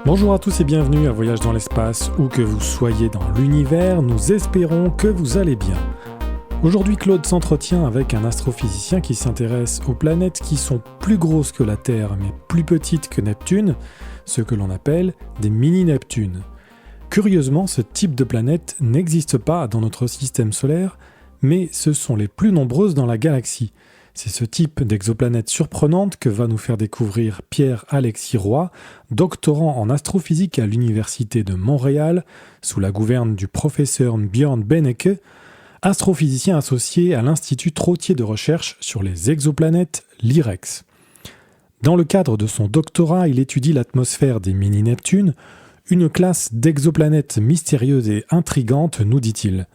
Bonjour à tous et bienvenue à Voyage dans l'espace, où que vous soyez dans l'univers, nous espérons que vous allez bien. Aujourd'hui, Claude s'entretient avec un astrophysicien qui s'intéresse aux planètes qui sont plus grosses que la Terre mais plus petites que Neptune, ce que l'on appelle des mini-Neptunes. Curieusement, ce type de planète n'existe pas dans notre système solaire, mais ce sont les plus nombreuses dans la galaxie. C'est ce type d'exoplanète surprenante que va nous faire découvrir Pierre-Alexis Roy, doctorant en astrophysique à l'Université de Montréal, sous la gouverne du professeur Björn Bennecke, astrophysicien associé à l'Institut Trottier de recherche sur les exoplanètes, l'IREX. Dans le cadre de son doctorat, il étudie l'atmosphère des mini-Neptunes, une classe d'exoplanètes mystérieuses et intrigantes, nous dit-il.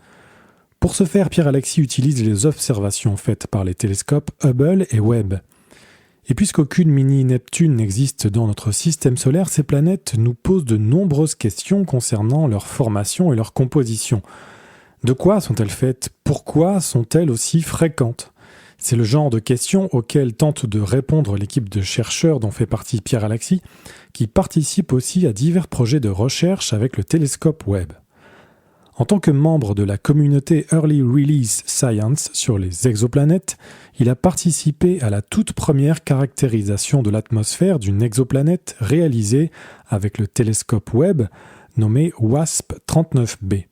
Pour ce faire, Pierre-Alexis utilise les observations faites par les télescopes Hubble et Webb. Et puisqu'aucune mini-Neptune n'existe dans notre système solaire, ces planètes nous posent de nombreuses questions concernant leur formation et leur composition. De quoi sont-elles faites ? Pourquoi sont-elles aussi fréquentes ? C'est le genre de questions auxquelles tente de répondre l'équipe de chercheurs dont fait partie Pierre-Alexis, qui participe aussi à divers projets de recherche avec le télescope Webb. En tant que membre de la communauté Early Release Science sur les exoplanètes, il a participé à la toute première caractérisation de l'atmosphère d'une exoplanète réalisée avec le télescope Webb, nommé WASP-39b.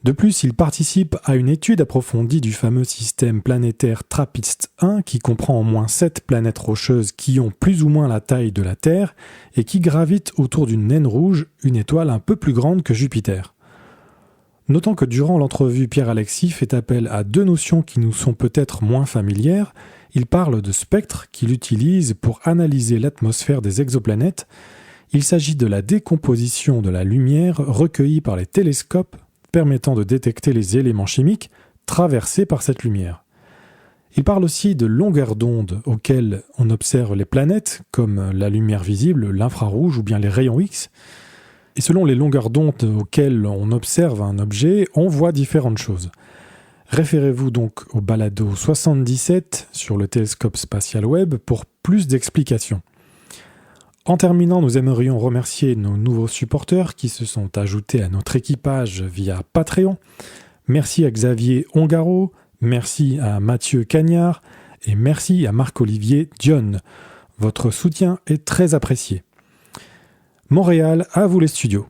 De plus, il participe à une étude approfondie du fameux système planétaire TRAPPIST-1 qui comprend au moins 7 planètes rocheuses qui ont plus ou moins la taille de la Terre et qui gravitent autour d'une naine rouge, une étoile un peu plus grande que Jupiter. Notons que durant l'entrevue, Pierre-Alexis fait appel à deux notions qui nous sont peut-être moins familières. Il parle de spectre qu'il utilise pour analyser l'atmosphère des exoplanètes. Il s'agit de la décomposition de la lumière recueillie par les télescopes permettant de détecter les éléments chimiques traversés par cette lumière. Il parle aussi de longueurs d'onde auxquelles on observe les planètes, comme la lumière visible, l'infrarouge ou bien les rayons X. Et selon les longueurs d'onde auxquelles on observe un objet, on voit différentes choses. Référez-vous donc au balado 77 sur le télescope spatial Webb pour plus d'explications. En terminant, nous aimerions remercier nos nouveaux supporters qui se sont ajoutés à notre équipage via Patreon. Merci à Xavier Ongaro, merci à Mathieu Cagnard et merci à Marc-Olivier Dion. Votre soutien est très apprécié. Montréal, à vous les studios.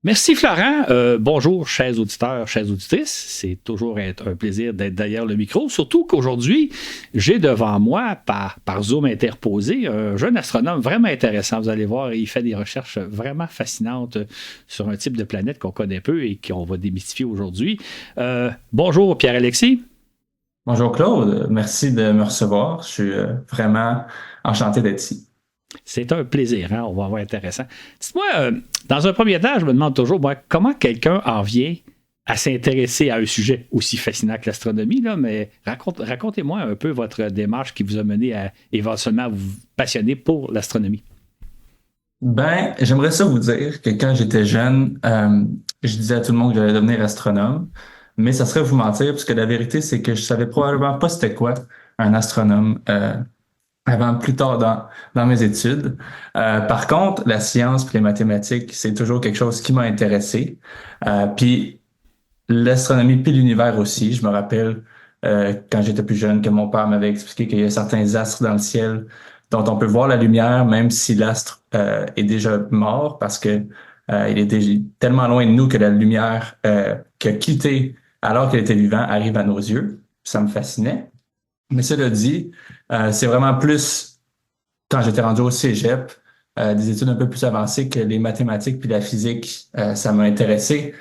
Merci Florent. Bonjour chers auditeurs, chères auditrices. C'est toujours un plaisir d'être derrière le micro, surtout qu'aujourd'hui, j'ai devant moi, par Zoom interposé, un jeune astronome vraiment intéressant. Vous allez voir, il fait des recherches vraiment fascinantes sur un type de planète qu'on connaît peu et qu'on va démystifier aujourd'hui. Bonjour Pierre-Alexis. Bonjour Claude, merci de me recevoir. Je suis vraiment enchanté d'être ici. C'est un plaisir, hein? On va voir intéressant. Dites-moi, dans un premier temps, je me demande toujours, moi, comment quelqu'un en vient à s'intéresser à un sujet aussi fascinant que l'astronomie, là, mais racontez-moi un peu votre démarche qui vous a mené à éventuellement vous passionner pour l'astronomie. Ben, j'aimerais ça vous dire que quand j'étais jeune, je disais à tout le monde que j'allais devenir astronome, mais ça serait vous mentir, parce que la vérité, c'est que je savais probablement pas c'était quoi un astronome. Avant plus tard dans mes études. Par contre, la science et les mathématiques, c'est toujours quelque chose qui m'a intéressé. Puis l'astronomie puis l'univers aussi. Je me rappelle quand j'étais plus jeune que mon père m'avait expliqué qu'il y a certains astres dans le ciel dont on peut voir la lumière même si l'astre est déjà mort parce que il est déjà tellement loin de nous que la lumière qui a quitté alors qu'elle était vivante arrive à nos yeux. Ça me fascinait. Mais cela dit, c'est vraiment plus, quand j'étais rendu au cégep, des études un peu plus avancées que les mathématiques puis la physique, ça m'a intéressé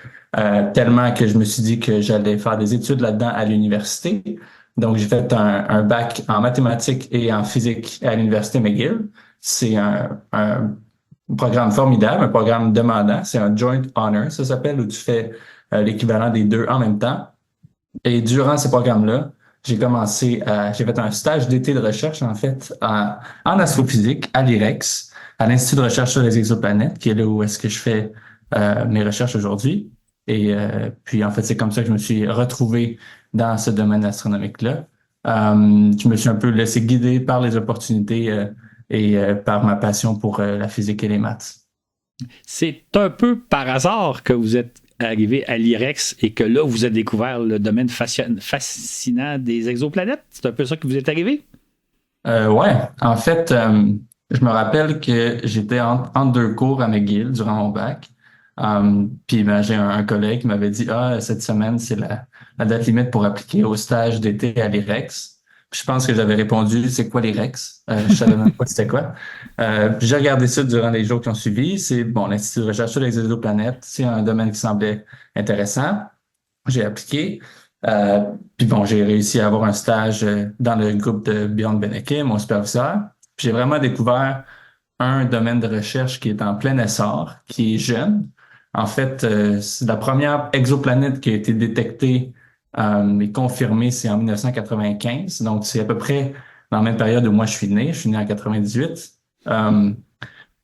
tellement que je me suis dit que j'allais faire des études là-dedans à l'université. Donc, j'ai fait un bac en mathématiques et en physique à l'université McGill. C'est un programme formidable, un programme demandant. C'est un joint honor, ça s'appelle, où tu fais l'équivalent des deux en même temps. Et durant ce programme-là, j'ai fait un stage d'été de recherche, en fait, en astrophysique à l'IREX, à l'Institut de recherche sur les exoplanètes, qui est là où est-ce que je fais mes recherches aujourd'hui. Et puis, en fait, c'est comme ça que je me suis retrouvé dans ce domaine astronomique-là. Je me suis un peu laissé guider par les opportunités et par ma passion pour la physique et les maths. C'est un peu par hasard que vous êtes arrivé à l'IREX et que là, vous avez découvert le domaine fascinant des exoplanètes. C'est un peu ça qui vous est arrivé? Ouais, en fait, je me rappelle que j'étais entre deux cours à McGill durant mon bac. Puis ben, j'ai un collègue qui m'avait dit, ah, cette semaine, c'est la date limite pour appliquer au stage d'été à l'IREX. Puis je pense que j'avais répondu, c'est quoi l'IREX? Je savais même pas c'était quoi. Puis j'ai regardé ça durant les jours qui ont suivi. C'est bon, l'Institut de recherche sur les exoplanètes. C'est un domaine qui semblait intéressant. J'ai appliqué. Euh, Puis bon, j'ai réussi à avoir un stage dans le groupe de Bjorn Benneke, mon superviseur. Puis j'ai vraiment découvert un domaine de recherche qui est en plein essor, qui est jeune. En fait, c'est la première exoplanète qui a été détectée et confirmée, c'est en 1995. Donc, c'est à peu près dans la même période où moi je suis né. Je suis né en 98. Puis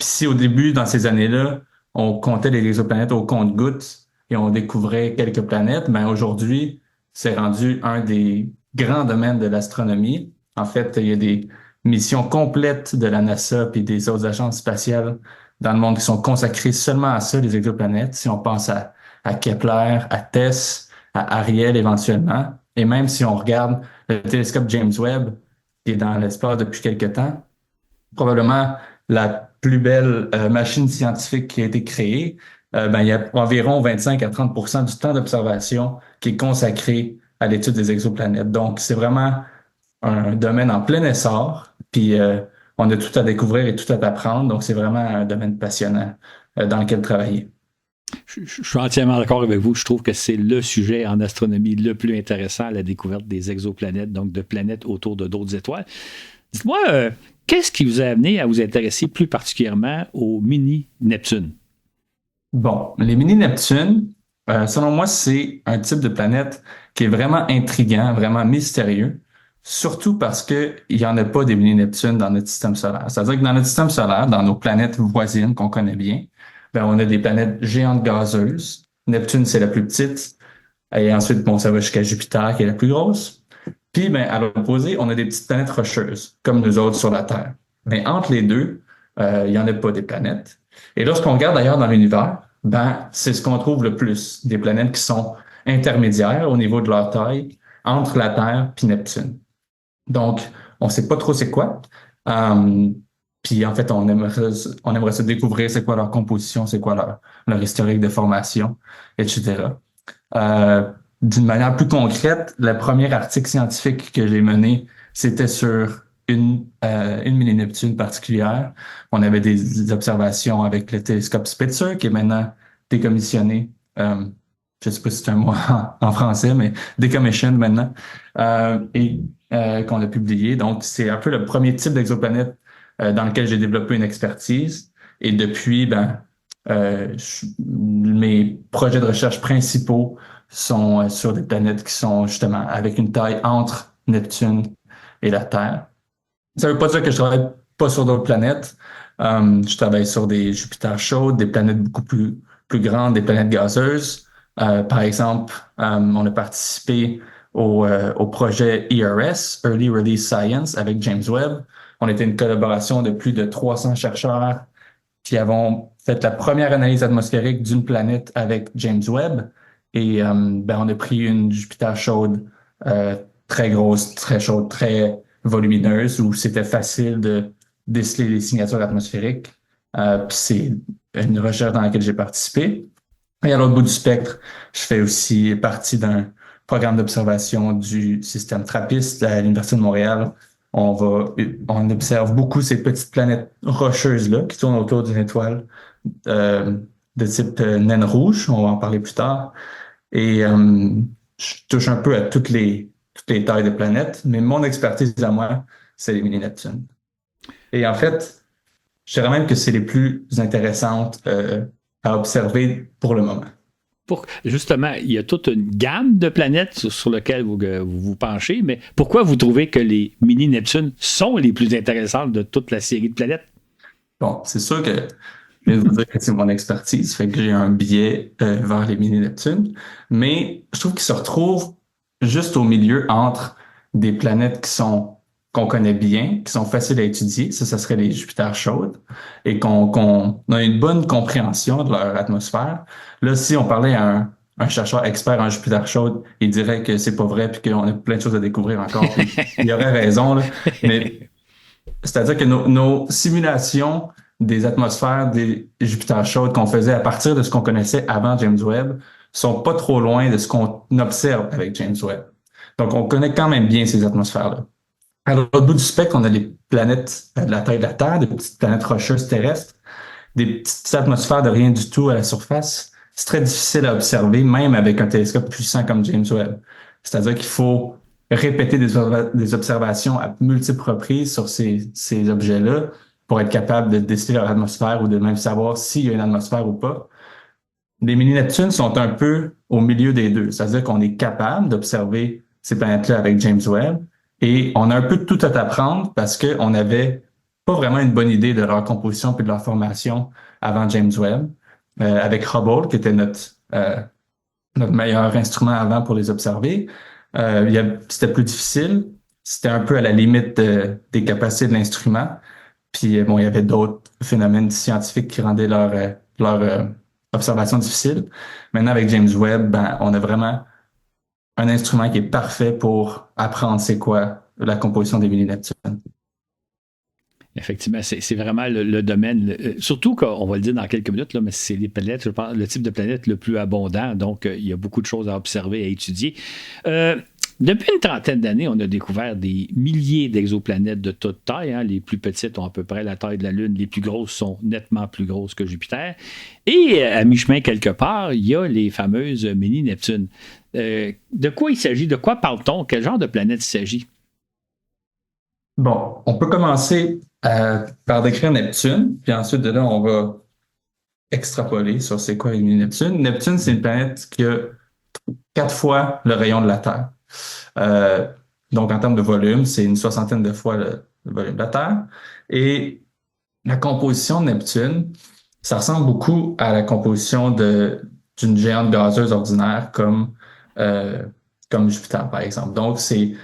si au début, dans ces années-là, on comptait les exoplanètes au compte-gouttes et on découvrait quelques planètes, ben aujourd'hui, c'est rendu un des grands domaines de l'astronomie. En fait, il y a des missions complètes de la NASA puis des autres agences spatiales dans le monde qui sont consacrées seulement à ça, les exoplanètes. Si on pense à Kepler, à TESS, à Ariel éventuellement, et même si on regarde le télescope James Webb, qui est dans l'espace depuis quelque temps, probablement la plus belle machine scientifique qui a été créée, ben, il y a environ 25 à 30 du temps d'observation qui est consacré à l'étude des exoplanètes. Donc, c'est vraiment un domaine en plein essor, puis on a tout à découvrir et tout à apprendre. Donc, c'est vraiment un domaine passionnant dans lequel travailler. Je suis entièrement d'accord avec vous. Je trouve que c'est le sujet en astronomie le plus intéressant, la découverte des exoplanètes, donc de planètes autour de d'autres étoiles. Dites-moi, qu'est-ce qui vous a amené à vous intéresser plus particulièrement aux mini-Neptunes? Bon, les mini-Neptunes, selon moi, c'est un type de planète qui est vraiment intriguant, vraiment mystérieux, surtout parce que il y en a pas des mini-Neptunes dans notre système solaire. C'est-à-dire que dans notre système solaire, dans nos planètes voisines qu'on connaît bien, ben, on a des planètes géantes gazeuses. Neptune, c'est la plus petite. Et ensuite, bon, ça va jusqu'à Jupiter, qui est la plus grosse. Puis, ben, à l'opposé, on a des petites planètes rocheuses, comme nous autres sur la Terre. Mais entre les deux, il y en a pas des planètes. Et lorsqu'on regarde d'ailleurs dans l'univers, ben, c'est ce qu'on trouve le plus, des planètes qui sont intermédiaires au niveau de leur taille entre la Terre puis Neptune. Donc, on ne sait pas trop c'est quoi. Puis en fait, on aimerait se découvrir c'est quoi leur composition, c'est quoi leur historique de formation, etc. D'une manière plus concrète, le premier article scientifique que j'ai mené, c'était sur une mini-Neptune particulière. On avait des observations avec le télescope Spitzer, qui est maintenant décommissionné. Je ne sais pas si c'est un mot en français, mais decommissioned maintenant, et qu'on a publié. Donc, c'est un peu le premier type d'exoplanète dans lequel j'ai développé une expertise. Et depuis, ben, mes projets de recherche principaux sont sur des planètes qui sont justement avec une taille entre Neptune et la Terre. Ça veut pas dire que je travaille pas sur d'autres planètes. Je travaille sur des Jupiters chaudes, des planètes beaucoup plus grandes, des planètes gazeuses. Par exemple, on a participé au projet ERS, Early Release Science, avec James Webb. On était une collaboration de plus de 300 chercheurs qui avons fait la première analyse atmosphérique d'une planète avec James Webb. Et ben, on a pris une Jupiter chaude, très grosse, très chaude, très volumineuse, où c'était facile de déceler les signatures atmosphériques. Puis c'est une recherche dans laquelle j'ai participé. Et à l'autre bout du spectre, je fais aussi partie d'un programme d'observation du système TRAPPIST à l'Université de Montréal. On observe beaucoup ces petites planètes rocheuses-là qui tournent autour d'une étoile de type naine rouge. On va en parler plus tard. Et je touche un peu à toutes les tailles de planètes, mais mon expertise à moi, c'est les mini-Neptunes. Et en fait, je dirais même que c'est les plus intéressantes à observer pour le moment. Justement, il y a toute une gamme de planètes sur lesquelles vous penchez, mais pourquoi vous trouvez que les mini-Neptunes sont les plus intéressantes de toute la série de planètes? Bon, c'est sûr que je vais vous dire que c'est mon expertise, fait que j'ai un biais vers les mini-Neptunes, mais je trouve qu'ils se retrouvent juste au milieu entre des planètes qui sont qu'on connaît bien, qui sont faciles à étudier, ça serait les Jupiters chaudes, et qu'on a une bonne compréhension de leur atmosphère. Là, si on parlait à un chercheur expert en Jupiter chaude, il dirait que c'est pas vrai, puis qu'on a plein de choses à découvrir encore, puis il aurait raison, là. Mais c'est-à-dire que nos simulations des atmosphères des Jupiters chaudes qu'on faisait à partir de ce qu'on connaissait avant James Webb sont pas trop loin de ce qu'on observe avec James Webb. Donc, on connaît quand même bien ces atmosphères-là. À l'autre bout du spectre, on a les planètes de la taille de la Terre, des petites planètes rocheuses terrestres, des petites atmosphères de rien du tout à la surface. C'est très difficile à observer, même avec un télescope puissant comme James Webb. C'est-à-dire qu'il faut répéter des observations à multiples reprises sur ces objets-là pour être capable de déceler leur atmosphère ou de même savoir s'il y a une atmosphère ou pas. Les mini-Neptunes sont un peu au milieu des deux. C'est-à-dire qu'on est capable d'observer ces planètes-là avec James Webb, et on a un peu de tout à apprendre parce qu'on n'avait pas vraiment une bonne idée de leur composition puis de leur formation avant James Webb. Avec Hubble, qui était notre meilleur instrument avant pour les observer, c'était plus difficile. C'était un peu à la limite des capacités de l'instrument. Puis bon, il y avait d'autres phénomènes scientifiques qui rendaient leur observation difficile. Maintenant, avec James Webb, on a vraiment un instrument qui est parfait pour apprendre c'est quoi la composition des mini-Neptunes. Effectivement, c'est vraiment le domaine, surtout qu'on va le dire dans quelques minutes, là, mais c'est les planètes, je pense, le type de planète le plus abondant, donc il y a beaucoup de choses à observer, à étudier. Depuis une trentaine d'années, on a découvert des milliers d'exoplanètes de toute taille. Hein. Les plus petites ont à peu près la taille de la Lune. Les plus grosses sont nettement plus grosses que Jupiter. Et à mi-chemin, quelque part, il y a les fameuses mini-Neptunes. De quoi il s'agit? De quoi parle-t-on? Quel genre de planète il s'agit? Bon, on peut commencer par décrire Neptune, puis ensuite de là, on va extrapoler sur c'est quoi une mini-Neptune. Neptune, c'est une planète qui a 4 fois le rayon de la Terre. Donc, en termes de volume, c'est une 60aine de fois le volume de la Terre. Et la composition de Neptune, ça ressemble beaucoup à la composition d'une géante gazeuse ordinaire comme Jupiter, par exemple. Donc, c'est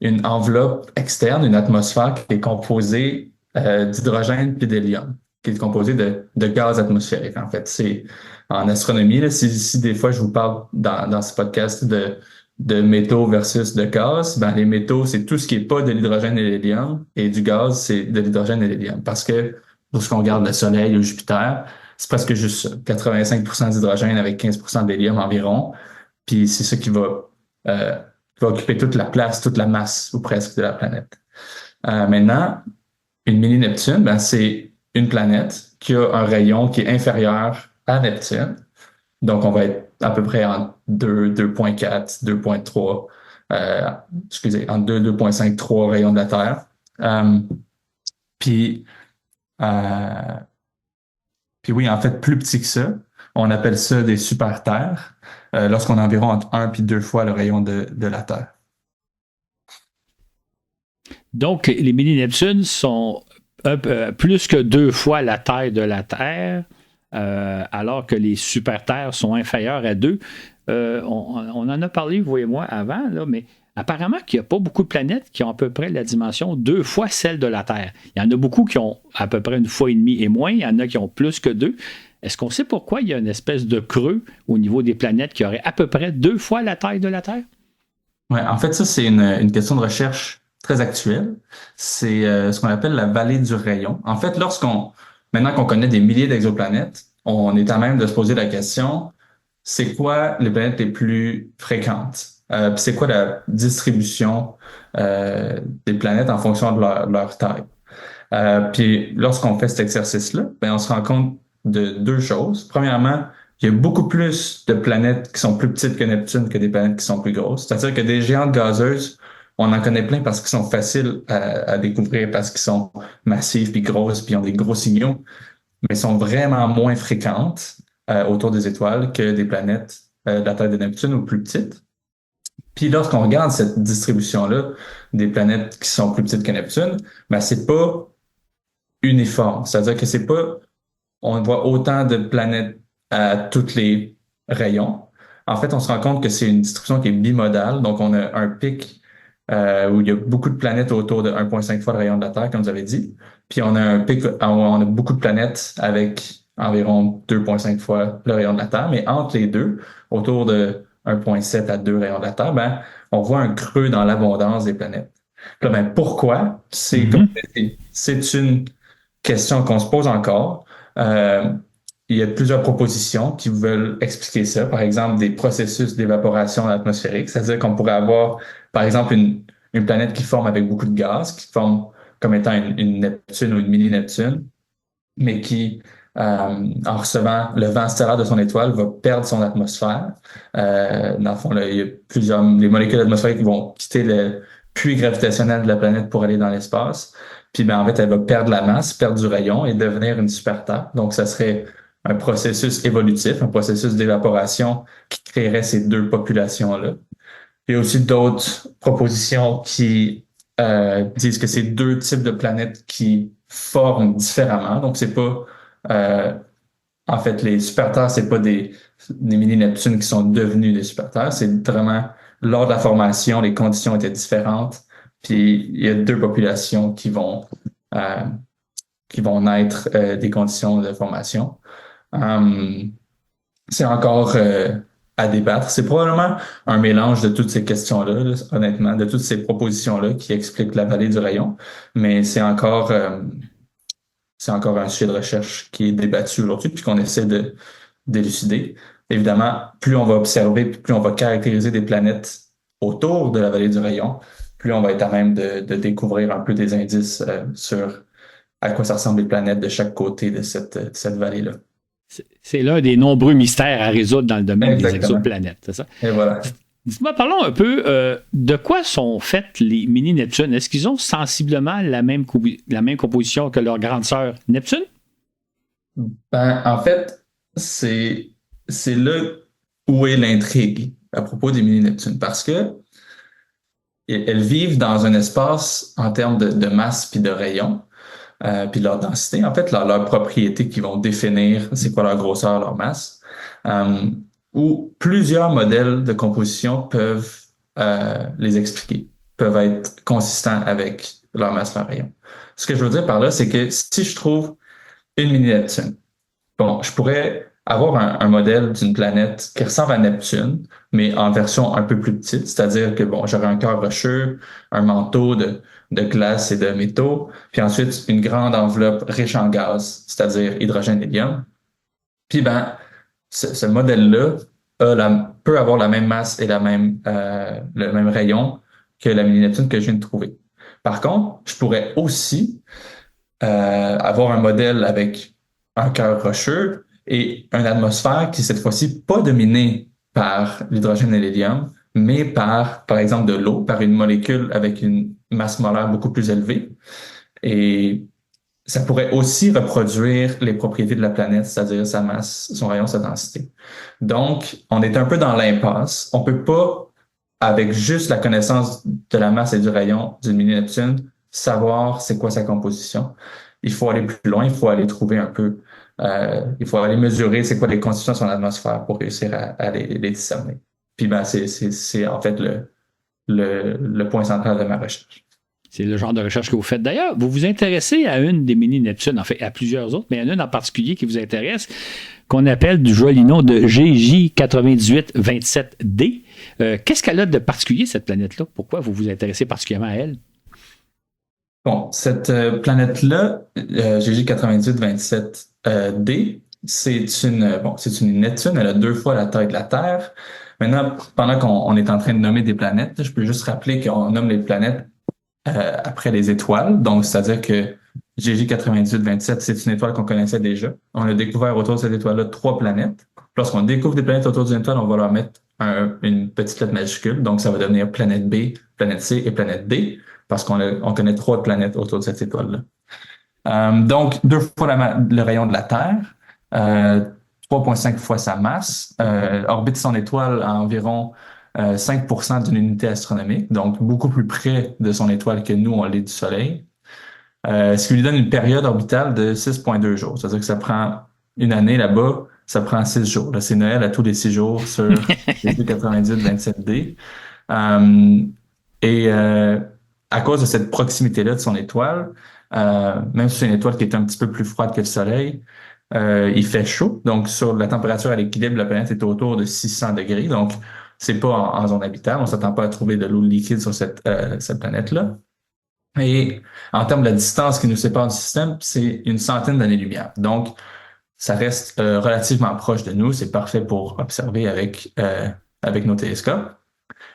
une enveloppe externe, une atmosphère qui est composée d'hydrogène puis d'hélium, qui est composée de gaz atmosphérique, en fait. C'est en astronomie, là, si des fois je vous parle dans ce podcast de métaux versus de gaz, les métaux, c'est tout ce qui n'est pas de l'hydrogène et l'hélium, et du gaz, c'est de l'hydrogène et l'hélium. Parce que lorsqu'on regarde le Soleil ou Jupiter, c'est presque juste ça. 85% d'hydrogène avec 15% d'hélium environ. Puis c'est ça qui va occuper toute la place, toute la masse, ou presque, de la planète. Maintenant, une mini-Neptune, c'est une planète qui a un rayon qui est inférieur à Neptune. Donc, on va être à peu près entre 2, 2.4, 2.3, entre 2, 2.5, 3 rayons de la Terre. Puis oui, en fait, plus petit que ça, on appelle ça des super-terres, lorsqu'on a environ entre 1 et 2 fois le rayon de la Terre. Donc, les mini-Neptunes sont plus que 2 fois la taille de la Terre, alors que les super-terres sont inférieures à 2. On en a parlé, vous et moi, avant, là, mais apparemment qu'il n'y a pas beaucoup de planètes qui ont à peu près la dimension 2 fois celle de la Terre. Il y en a beaucoup qui ont à peu près 1,5 fois et moins. Il y en a qui ont plus que 2. Est-ce qu'on sait pourquoi il y a une espèce de creux au niveau des planètes qui auraient à peu près 2 fois la taille de la Terre? Oui, en fait, ça, c'est une question de recherche très actuelle. C'est ce qu'on appelle la vallée du rayon. En fait, maintenant qu'on connaît des milliers d'exoplanètes, on est à même de se poser la question, c'est quoi les planètes les plus fréquentes? Puis c'est quoi la distribution des planètes en fonction de leur taille? Puis lorsqu'on fait cet exercice-là, on se rend compte de 2 choses. Premièrement, il y a beaucoup plus de planètes qui sont plus petites que Neptune que des planètes qui sont plus grosses. C'est-à-dire que des géantes gazeuses, on en connaît plein parce qu'ils sont faciles à découvrir, parce qu'ils sont massifs puis grosses, puis ont des gros signaux, mais sont vraiment moins fréquentes autour des étoiles que des planètes de la taille de Neptune ou plus petites. Puis lorsqu'on regarde cette distribution-là des planètes qui sont plus petites que Neptune, c'est pas uniforme. C'est-à-dire que c'est pas, on voit autant de planètes à tous les rayons. En fait, on se rend compte que c'est une distribution qui est bimodale. Donc, on a un pic où il y a beaucoup de planètes autour de 1,5 fois le rayon de la Terre, comme vous avez dit. Puis on a un pic, on a beaucoup de planètes avec environ 2,5 fois le rayon de la Terre, mais entre les deux, autour de 1,7 à 2 rayons de la Terre, ben, on voit un creux dans l'abondance des planètes. Là, ben, pourquoi? C'est une question qu'on se pose encore. Il y a plusieurs propositions qui veulent expliquer ça. Par exemple, des processus d'évaporation atmosphérique, c'est-à-dire qu'on pourrait avoir, par exemple, une planète qui forme avec beaucoup de gaz, qui forme comme étant une Neptune ou une mini-Neptune, mais qui, en recevant le vent stellaire de son étoile, va perdre son atmosphère. Dans le fond, là, il y a les molécules atmosphériques qui vont quitter le puits gravitationnel de la planète pour aller dans l'espace. Puis, ben, en fait, elle va perdre la masse, perdre du rayon et devenir une super-Terre. Donc, ça serait un processus évolutif, un processus d'évaporation qui créerait ces deux populations-là. Il y a aussi d'autres propositions qui disent que c'est deux types de planètes qui forment différemment. Donc, c'est pas en fait, les super-Terres, c'est pas des mini-Neptunes qui sont devenus des super-Terres. C'est vraiment, lors de la formation, les conditions étaient différentes. Puis, il y a deux populations qui vont naître des conditions de formation. C'est encore à débattre. C'est probablement un mélange de toutes ces questions-là, là, honnêtement, de toutes ces propositions-là qui expliquent la vallée du rayon. Mais c'est encore un sujet de recherche qui est débattu aujourd'hui, puis qu'on essaie de d'élucider. Évidemment, plus on va observer, plus on va caractériser des planètes autour de la vallée du rayon, plus on va être à même de découvrir un peu des indices sur à quoi ça ressemble les planètes de chaque côté de cette vallée-là. C'est l'un des nombreux mystères à résoudre dans le domaine Exactement. des exoplanètes, c'est ça? Et voilà. Dites-moi, parlons un peu de quoi sont faites les mini-Neptunes. Est-ce qu'ils ont sensiblement la même composition que leur grande sœur Neptune? Ben, en fait, c'est là où est l'intrigue à propos des mini-Neptunes, parce que elles vivent dans un espace en termes de masse puis de rayon, puis de leur densité, en fait, leurs propriétés qui vont définir c'est quoi leur grosseur, leur masse, où plusieurs modèles de composition peuvent les expliquer, peuvent être consistants avec leur masse, leur rayon. Ce que je veux dire par là, c'est que si je trouve une mini-Neptune, bon, je pourrais avoir un modèle d'une planète qui ressemble à Neptune, mais en version un peu plus petite, c'est-à-dire que bon, j'aurais un cœur rocheux, un manteau de glace et de métaux, puis ensuite une grande enveloppe riche en gaz, c'est-à-dire hydrogène, hélium. Puis ben, ce modèle-là peut avoir la même masse et le même rayon que la mini-Neptune que je viens de trouver. Par contre, je pourrais aussi avoir un modèle avec un cœur rocheux et une atmosphère qui, cette fois-ci, pas dominée par l'hydrogène et l'hélium, mais par exemple, de l'eau, par une molécule avec une masse molaire beaucoup plus élevée. Et ça pourrait aussi reproduire les propriétés de la planète, c'est-à-dire sa masse, son rayon, sa densité. Donc, on est un peu dans l'impasse. On peut pas, avec juste la connaissance de la masse et du rayon d'une mini-Neptune, savoir c'est quoi sa composition. Il faut aller plus loin, il faut aller trouver un peu, il faut aller mesurer c'est quoi les constitutions de son atmosphère pour réussir à les discerner. Puis ben, c'est en fait le point central de ma recherche. C'est le genre de recherche que vous faites. D'ailleurs, vous vous intéressez à une des mini-Neptunes, en fait à plusieurs autres, mais il y en a une en particulier qui vous intéresse, qu'on appelle du joli nom de GJ9827D. Qu'est-ce qu'elle a de particulier, cette planète-là? Pourquoi vous vous intéressez particulièrement à elle? Bon, cette planète-là, GJ9827D, c'est une Neptune, elle a 2 fois la taille de la Terre. Maintenant, pendant qu'on est en train de nommer des planètes, je peux juste rappeler qu'on nomme les planètes après les étoiles. Donc, c'est-à-dire que GJ9827, c'est une étoile qu'on connaissait déjà. On a découvert autour de cette étoile-là 3 planètes. Lorsqu'on découvre des planètes autour d'une étoile, on va leur mettre une petite lettre majuscule. Donc, ça va devenir planète B, planète C et planète D, parce qu'on connaît 3 planètes autour de cette étoile-là. Donc, 2 fois le rayon de la Terre, 3,5 fois sa masse, orbite son étoile à environ 5% d'une unité astronomique, donc beaucoup plus près de son étoile que nous, on l'est du Soleil. Ce qui lui donne une période orbitale de 6,2 jours. C'est-à-dire que ça prend une année là-bas, ça prend 6 jours. Là, c'est Noël à tous les 6 jours sur les 98-27D. Et à cause de cette proximité-là de son étoile, même si c'est une étoile qui est un petit peu plus froide que le Soleil, il fait chaud. Donc, sur la température à l'équilibre, la planète est autour de 600 degrés. Donc, c'est pas en zone habitable. On s'attend pas à trouver de l'eau liquide sur cette planète-là. Et en termes de la distance qui nous sépare du système, c'est une centaine d'années-lumière. Donc, ça reste relativement proche de nous. C'est parfait pour observer avec nos télescopes.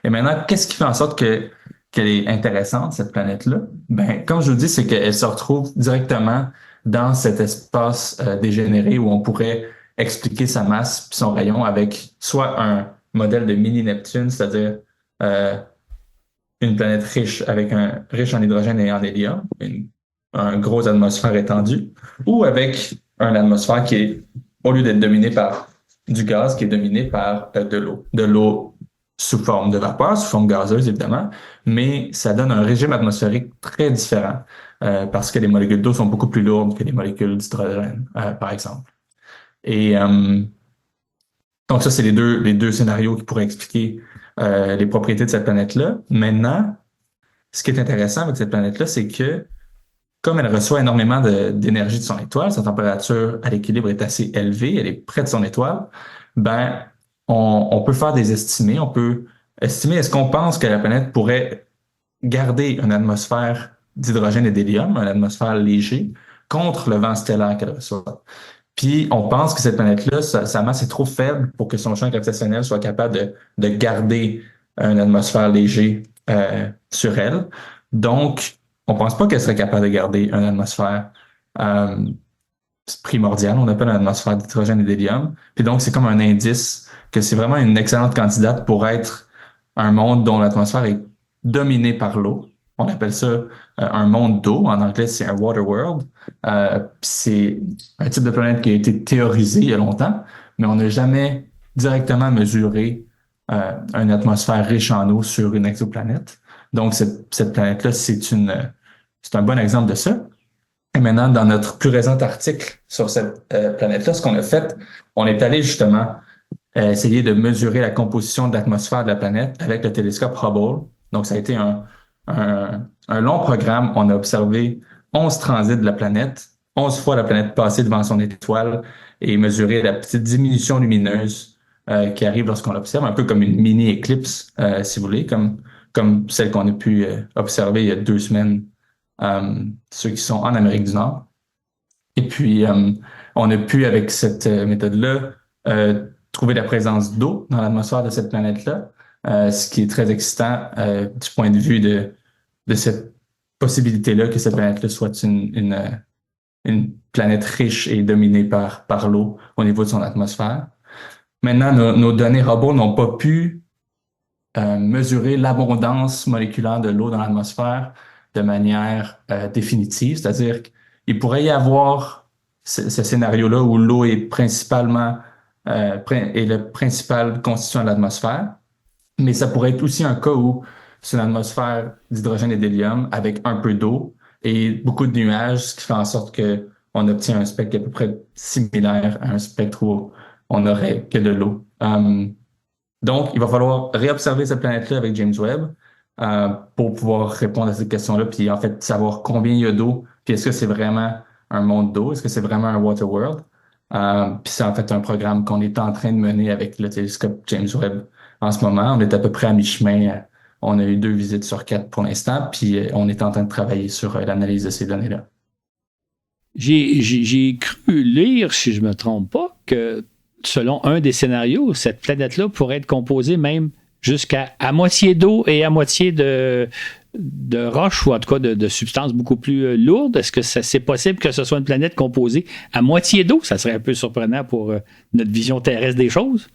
Et maintenant, qu'est-ce qui fait en sorte qu'elle est intéressante, cette planète-là? Ben, comme je vous dis, c'est qu'elle se retrouve directement dans cet espace dégénéré où on pourrait expliquer sa masse puis son rayon avec soit un modèle de mini-Neptune, c'est-à-dire une planète riche en hydrogène et en hélium, un gros atmosphère étendu, ou avec une atmosphère qui est, au lieu d'être dominée par du gaz, qui est dominée par de l'eau. De l'eau sous forme de vapeur, sous forme gazeuse évidemment, mais ça donne un régime atmosphérique très différent parce que les molécules d'eau sont beaucoup plus lourdes que les molécules d'hydrogène, par exemple. Et donc ça, c'est les deux scénarios qui pourraient expliquer les propriétés de cette planète-là. Maintenant, ce qui est intéressant avec cette planète-là, c'est que comme elle reçoit énormément d'énergie de son étoile, sa température à l'équilibre est assez élevée, elle est près de son étoile, ben on peut faire des estimés, on peut estimer est-ce qu'on pense que la planète pourrait garder une atmosphère d'hydrogène et d'hélium, une atmosphère léger, contre le vent stellaire qu'elle reçoit. Puis on pense que cette planète-là, sa masse est trop faible pour que son champ gravitationnel soit capable de garder une atmosphère léger sur elle. Donc, on pense pas qu'elle serait capable de garder une atmosphère primordiale. On appelle une atmosphère d'hydrogène et d'hélium. Puis donc, c'est comme un indice que c'est vraiment une excellente candidate pour être un monde dont l'atmosphère est dominée par l'eau. On appelle ça un monde d'eau. En anglais, c'est un water world. C'est un type de planète qui a été théorisé il y a longtemps, mais on n'a jamais directement mesuré une atmosphère riche en eau sur une exoplanète. Donc, cette planète-là, c'est un bon exemple de ça. Et maintenant, dans notre plus récent article sur cette planète-là, ce qu'on a fait, on est allé justement essayer de mesurer la composition de l'atmosphère de la planète avec le télescope Hubble. Donc, ça a été un long programme. On a observé 11 transits de la planète, 11 fois la planète passer devant son étoile et mesurer la petite diminution lumineuse qui arrive lorsqu'on l'observe, un peu comme une mini-éclipse, si vous voulez, comme celle qu'on a pu observer il y a 2 semaines, ceux qui sont en Amérique du Nord. Et puis, on a pu, avec cette méthode-là, trouver la présence d'eau dans l'atmosphère de cette planète-là, ce qui est très excitant du point de vue de cette possibilité-là que cette planète-là soit une planète riche et dominée par l'eau au niveau de son atmosphère. Maintenant, nos données Hubble n'ont pas pu mesurer l'abondance moléculaire de l'eau dans l'atmosphère de manière définitive, c'est-à-dire qu'il pourrait y avoir ce scénario-là où l'eau est principalement est le principal constituant de l'atmosphère, mais ça pourrait être aussi un cas où c'est une atmosphère d'hydrogène et d'hélium avec un peu d'eau et beaucoup de nuages, ce qui fait en sorte que on obtient un spectre à peu près similaire à un spectre où on n'aurait que de l'eau. Donc, il va falloir réobserver cette planète-là avec James Webb pour pouvoir répondre à cette question-là, puis en fait savoir combien il y a d'eau, puis est-ce que c'est vraiment un monde d'eau, est-ce que c'est vraiment un water world. Puis c'est en fait un programme qu'on est en train de mener avec le télescope James Webb en ce moment. On est à peu près à mi-chemin. On a eu 2 visites sur 4 pour l'instant, puis on est en train de travailler sur l'analyse de ces données-là. J'ai cru lire, si je me trompe pas, que selon un des scénarios, cette planète-là pourrait être composée même jusqu'à moitié d'eau et à moitié de roches, ou en tout cas de substances beaucoup plus lourdes. Est-ce que c'est possible que ce soit une planète composée à moitié d'eau? Ça serait un peu surprenant pour notre vision terrestre des choses.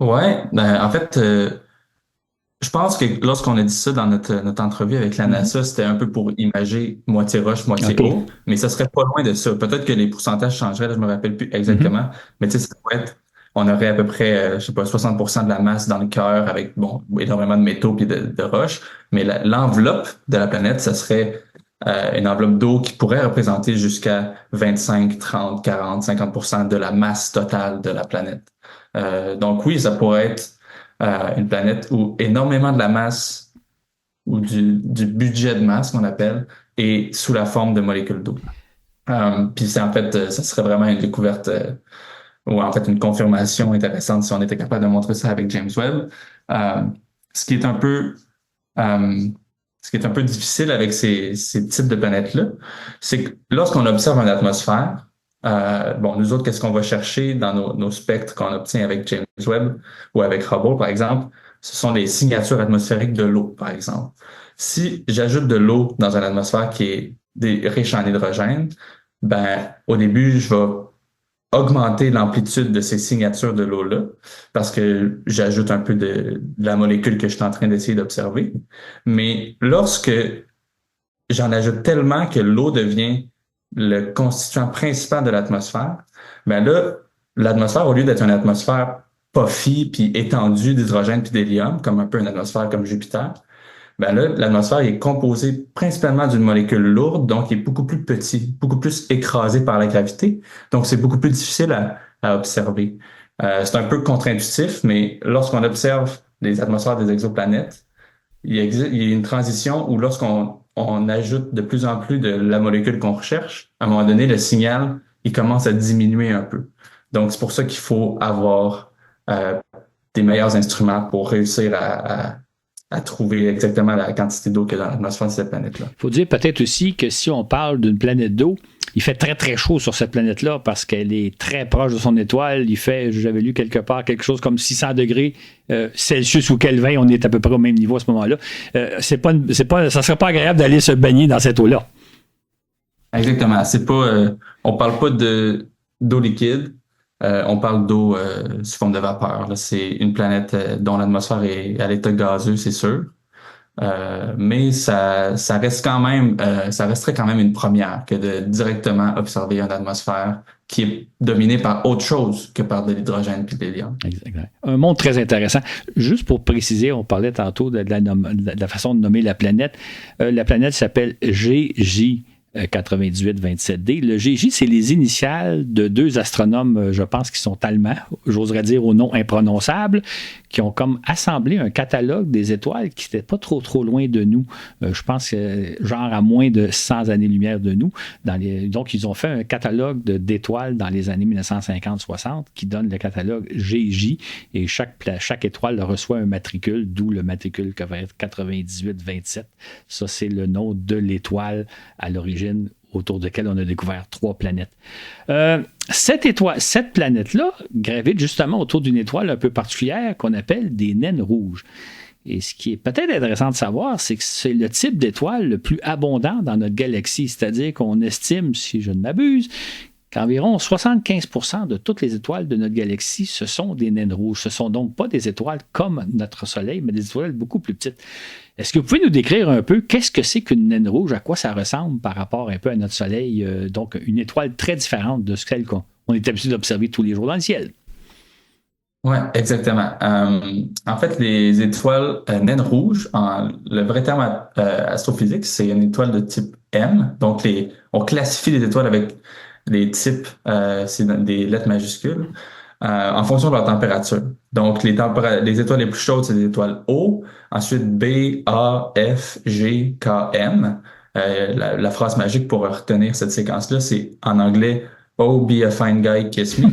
Ouais, ben en fait, je pense que lorsqu'on a dit ça dans notre entrevue avec la NASA, c'était un peu pour imager moitié roche, moitié eau, mais ça serait pas loin de ça. Peut-être que les pourcentages changeraient, là, je me rappelle plus exactement, mais tu sais, ça pourrait être, on aurait à peu près, je sais pas, 60% de la masse dans le cœur avec, bon, énormément de métaux puis de roches, mais l'enveloppe de la planète, ça serait une enveloppe d'eau qui pourrait représenter jusqu'à 25, 30, 40, 50% de la masse totale de la planète. Donc oui, ça pourrait être une planète où énormément de la masse ou du budget de masse qu'on appelle est sous la forme de molécules d'eau. Puis c'est en fait, ça serait vraiment une découverte ou en fait une confirmation intéressante si on était capable de montrer ça avec James Webb. Euh, ce qui est un peu ce qui est un peu difficile avec ces types de planètes-là, c'est que lorsqu'on observe une atmosphère, bon, nous autres, qu'est-ce qu'on va chercher dans nos spectres qu'on obtient avec James Webb ou avec Hubble, par exemple? Ce sont les signatures atmosphériques de l'eau, par exemple. Si j'ajoute de l'eau dans une atmosphère qui est riche en hydrogène, ben, au début, je vais augmenter l'amplitude de ces signatures de l'eau-là parce que j'ajoute un peu de la molécule que je suis en train d'essayer d'observer. Mais lorsque j'en ajoute tellement que l'eau devient le constituant principal de l'atmosphère, ben là, l'atmosphère, au lieu d'être une atmosphère puffy puis étendue d'hydrogène puis d'hélium, comme un peu une atmosphère comme Jupiter, ben là, l'atmosphère est composée principalement d'une molécule lourde, donc il est beaucoup plus petit, beaucoup plus écrasé par la gravité. Donc, c'est beaucoup plus difficile à observer. C'est un peu contre-intuitif, mais lorsqu'on observe les atmosphères des exoplanètes, il y a une transition où lorsqu'on ajoute de plus en plus de la molécule qu'on recherche, à un moment donné, le signal, il commence à diminuer un peu. Donc, c'est pour ça qu'il faut avoir des meilleurs instruments pour réussir à trouver exactement la quantité d'eau qu'il y a dans l'atmosphère de cette planète-là. Il faut dire peut-être aussi que si on parle d'une planète d'eau, il fait très très chaud sur cette planète-là parce qu'elle est très proche de son étoile. Il fait, j'avais lu quelque part, quelque chose comme 600 degrés Celsius ou Kelvin. On est à peu près au même niveau à ce moment-là. Ça serait pas agréable d'aller se baigner dans cette eau-là. Exactement. C'est pas, on parle pas d'eau liquide. On parle d'eau sous forme de vapeur. Là. C'est une planète dont l'atmosphère est à l'état gazeux, c'est sûr. Mais ça reste quand même, ça resterait quand même une première que de directement observer une atmosphère qui est dominée par autre chose que par de l'hydrogène puis de l'hélium. Exactement. Un monde très intéressant. Juste pour préciser, on parlait tantôt de la façon de nommer la planète. La planète s'appelle GJ 9827D. Le GJ, c'est les initiales de deux astronomes, je pense, qui sont allemands, j'oserais dire au nom imprononçable, qui ont comme assemblé un catalogue des étoiles qui n'était pas trop loin de nous. Je pense genre à moins de 100 années-lumière de nous. Donc, ils ont fait un catalogue d'étoiles dans les années 1950-60 qui donne le catalogue GJ et chaque étoile reçoit un matricule, d'où le matricule qui va être 9827. Ça, c'est le nom de l'étoile à l'origine autour de laquelle on a découvert 3 planètes. Cette planète-là gravite justement autour d'une étoile un peu particulière qu'on appelle des naines rouges. Et ce qui est peut-être intéressant de savoir, c'est que c'est le type d'étoile le plus abondant dans notre galaxie, c'est-à-dire qu'on estime, si je ne m'abuse, qu'environ 75% de toutes les étoiles de notre galaxie, ce sont des naines rouges. Ce ne sont donc pas des étoiles comme notre Soleil, mais des étoiles beaucoup plus petites. Est-ce que vous pouvez nous décrire un peu qu'est-ce que c'est qu'une naine rouge, à quoi ça ressemble par rapport un peu à notre Soleil, donc une étoile très différente de celle qu'on est habitué d'observer tous les jours dans le ciel? Oui, exactement. En fait, les étoiles naines rouges, le vrai terme astrophysique, c'est une étoile de type M. Donc, on classifie les étoiles avec les types, c'est des lettres majuscules, en fonction de leur température. Donc, les étoiles les plus chaudes, c'est des étoiles O. Ensuite, B, A, F, G, K, M. La phrase magique pour retenir cette séquence-là, c'est en anglais « Oh, be a fine guy, kiss me ».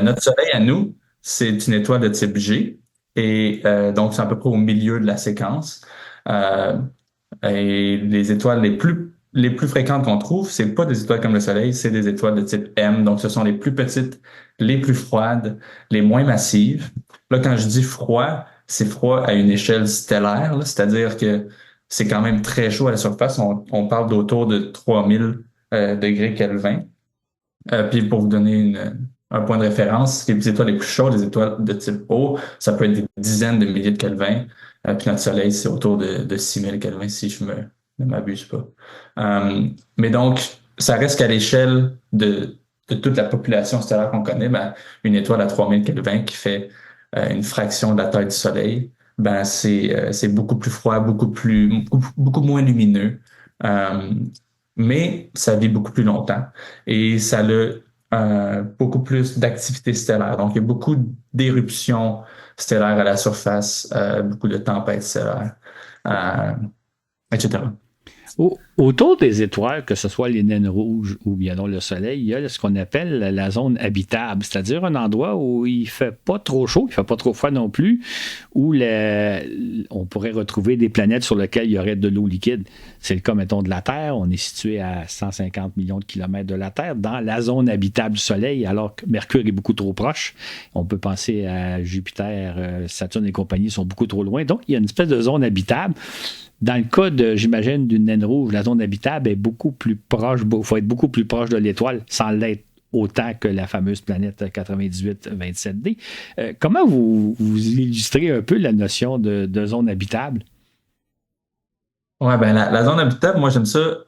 Notre Soleil à nous, c'est une étoile de type G. Et donc, c'est à peu près au milieu de la séquence. Et les étoiles les plus fréquentes qu'on trouve, c'est pas des étoiles comme le Soleil, c'est des étoiles de type M. Donc, ce sont les plus petites, les plus froides, les moins massives. Là, quand je dis froid, c'est froid à une échelle stellaire, là, c'est-à-dire que c'est quand même très chaud à la surface. On parle d'autour de 3000 degrés Kelvin. Puis pour vous donner un point de référence, les étoiles les plus chaudes, les étoiles de type O, ça peut être des dizaines de milliers de Kelvin. Puis notre Soleil, c'est autour de 6000 Kelvin, si je ne m'abuse pas. Mais donc, ça reste qu'à l'échelle de toute la population stellaire qu'on connaît, ben, une étoile à 3000 Kelvin qui fait une fraction de la taille du Soleil, ben c'est beaucoup plus froid, beaucoup moins lumineux. Mais ça vit beaucoup plus longtemps et ça a beaucoup plus d'activité stellaire. Donc, il y a beaucoup d'éruptions stellaires à la surface, beaucoup de tempêtes stellaires, euh, etc. Autour des étoiles, que ce soit les naines rouges ou bien non le Soleil, il y a ce qu'on appelle la zone habitable, c'est-à-dire un endroit où il ne fait pas trop chaud, il ne fait pas trop froid non plus, où on pourrait retrouver des planètes sur lesquelles il y aurait de l'eau liquide. C'est le cas, mettons, de la Terre. On est situé à 150 millions de kilomètres de la Terre, dans la zone habitable du Soleil, alors que Mercure est beaucoup trop proche. On peut penser à Jupiter, Saturne et compagnie sont beaucoup trop loin. Donc, il y a une espèce de zone habitable. Dans le cas, j'imagine, d'une naine rouge, la zone habitable est beaucoup plus proche, il faut être beaucoup plus proche de l'étoile sans l'être autant que la fameuse planète 9827D. Comment vous illustrez un peu la notion de zone habitable? Ouais, ben la zone habitable, moi j'aime ça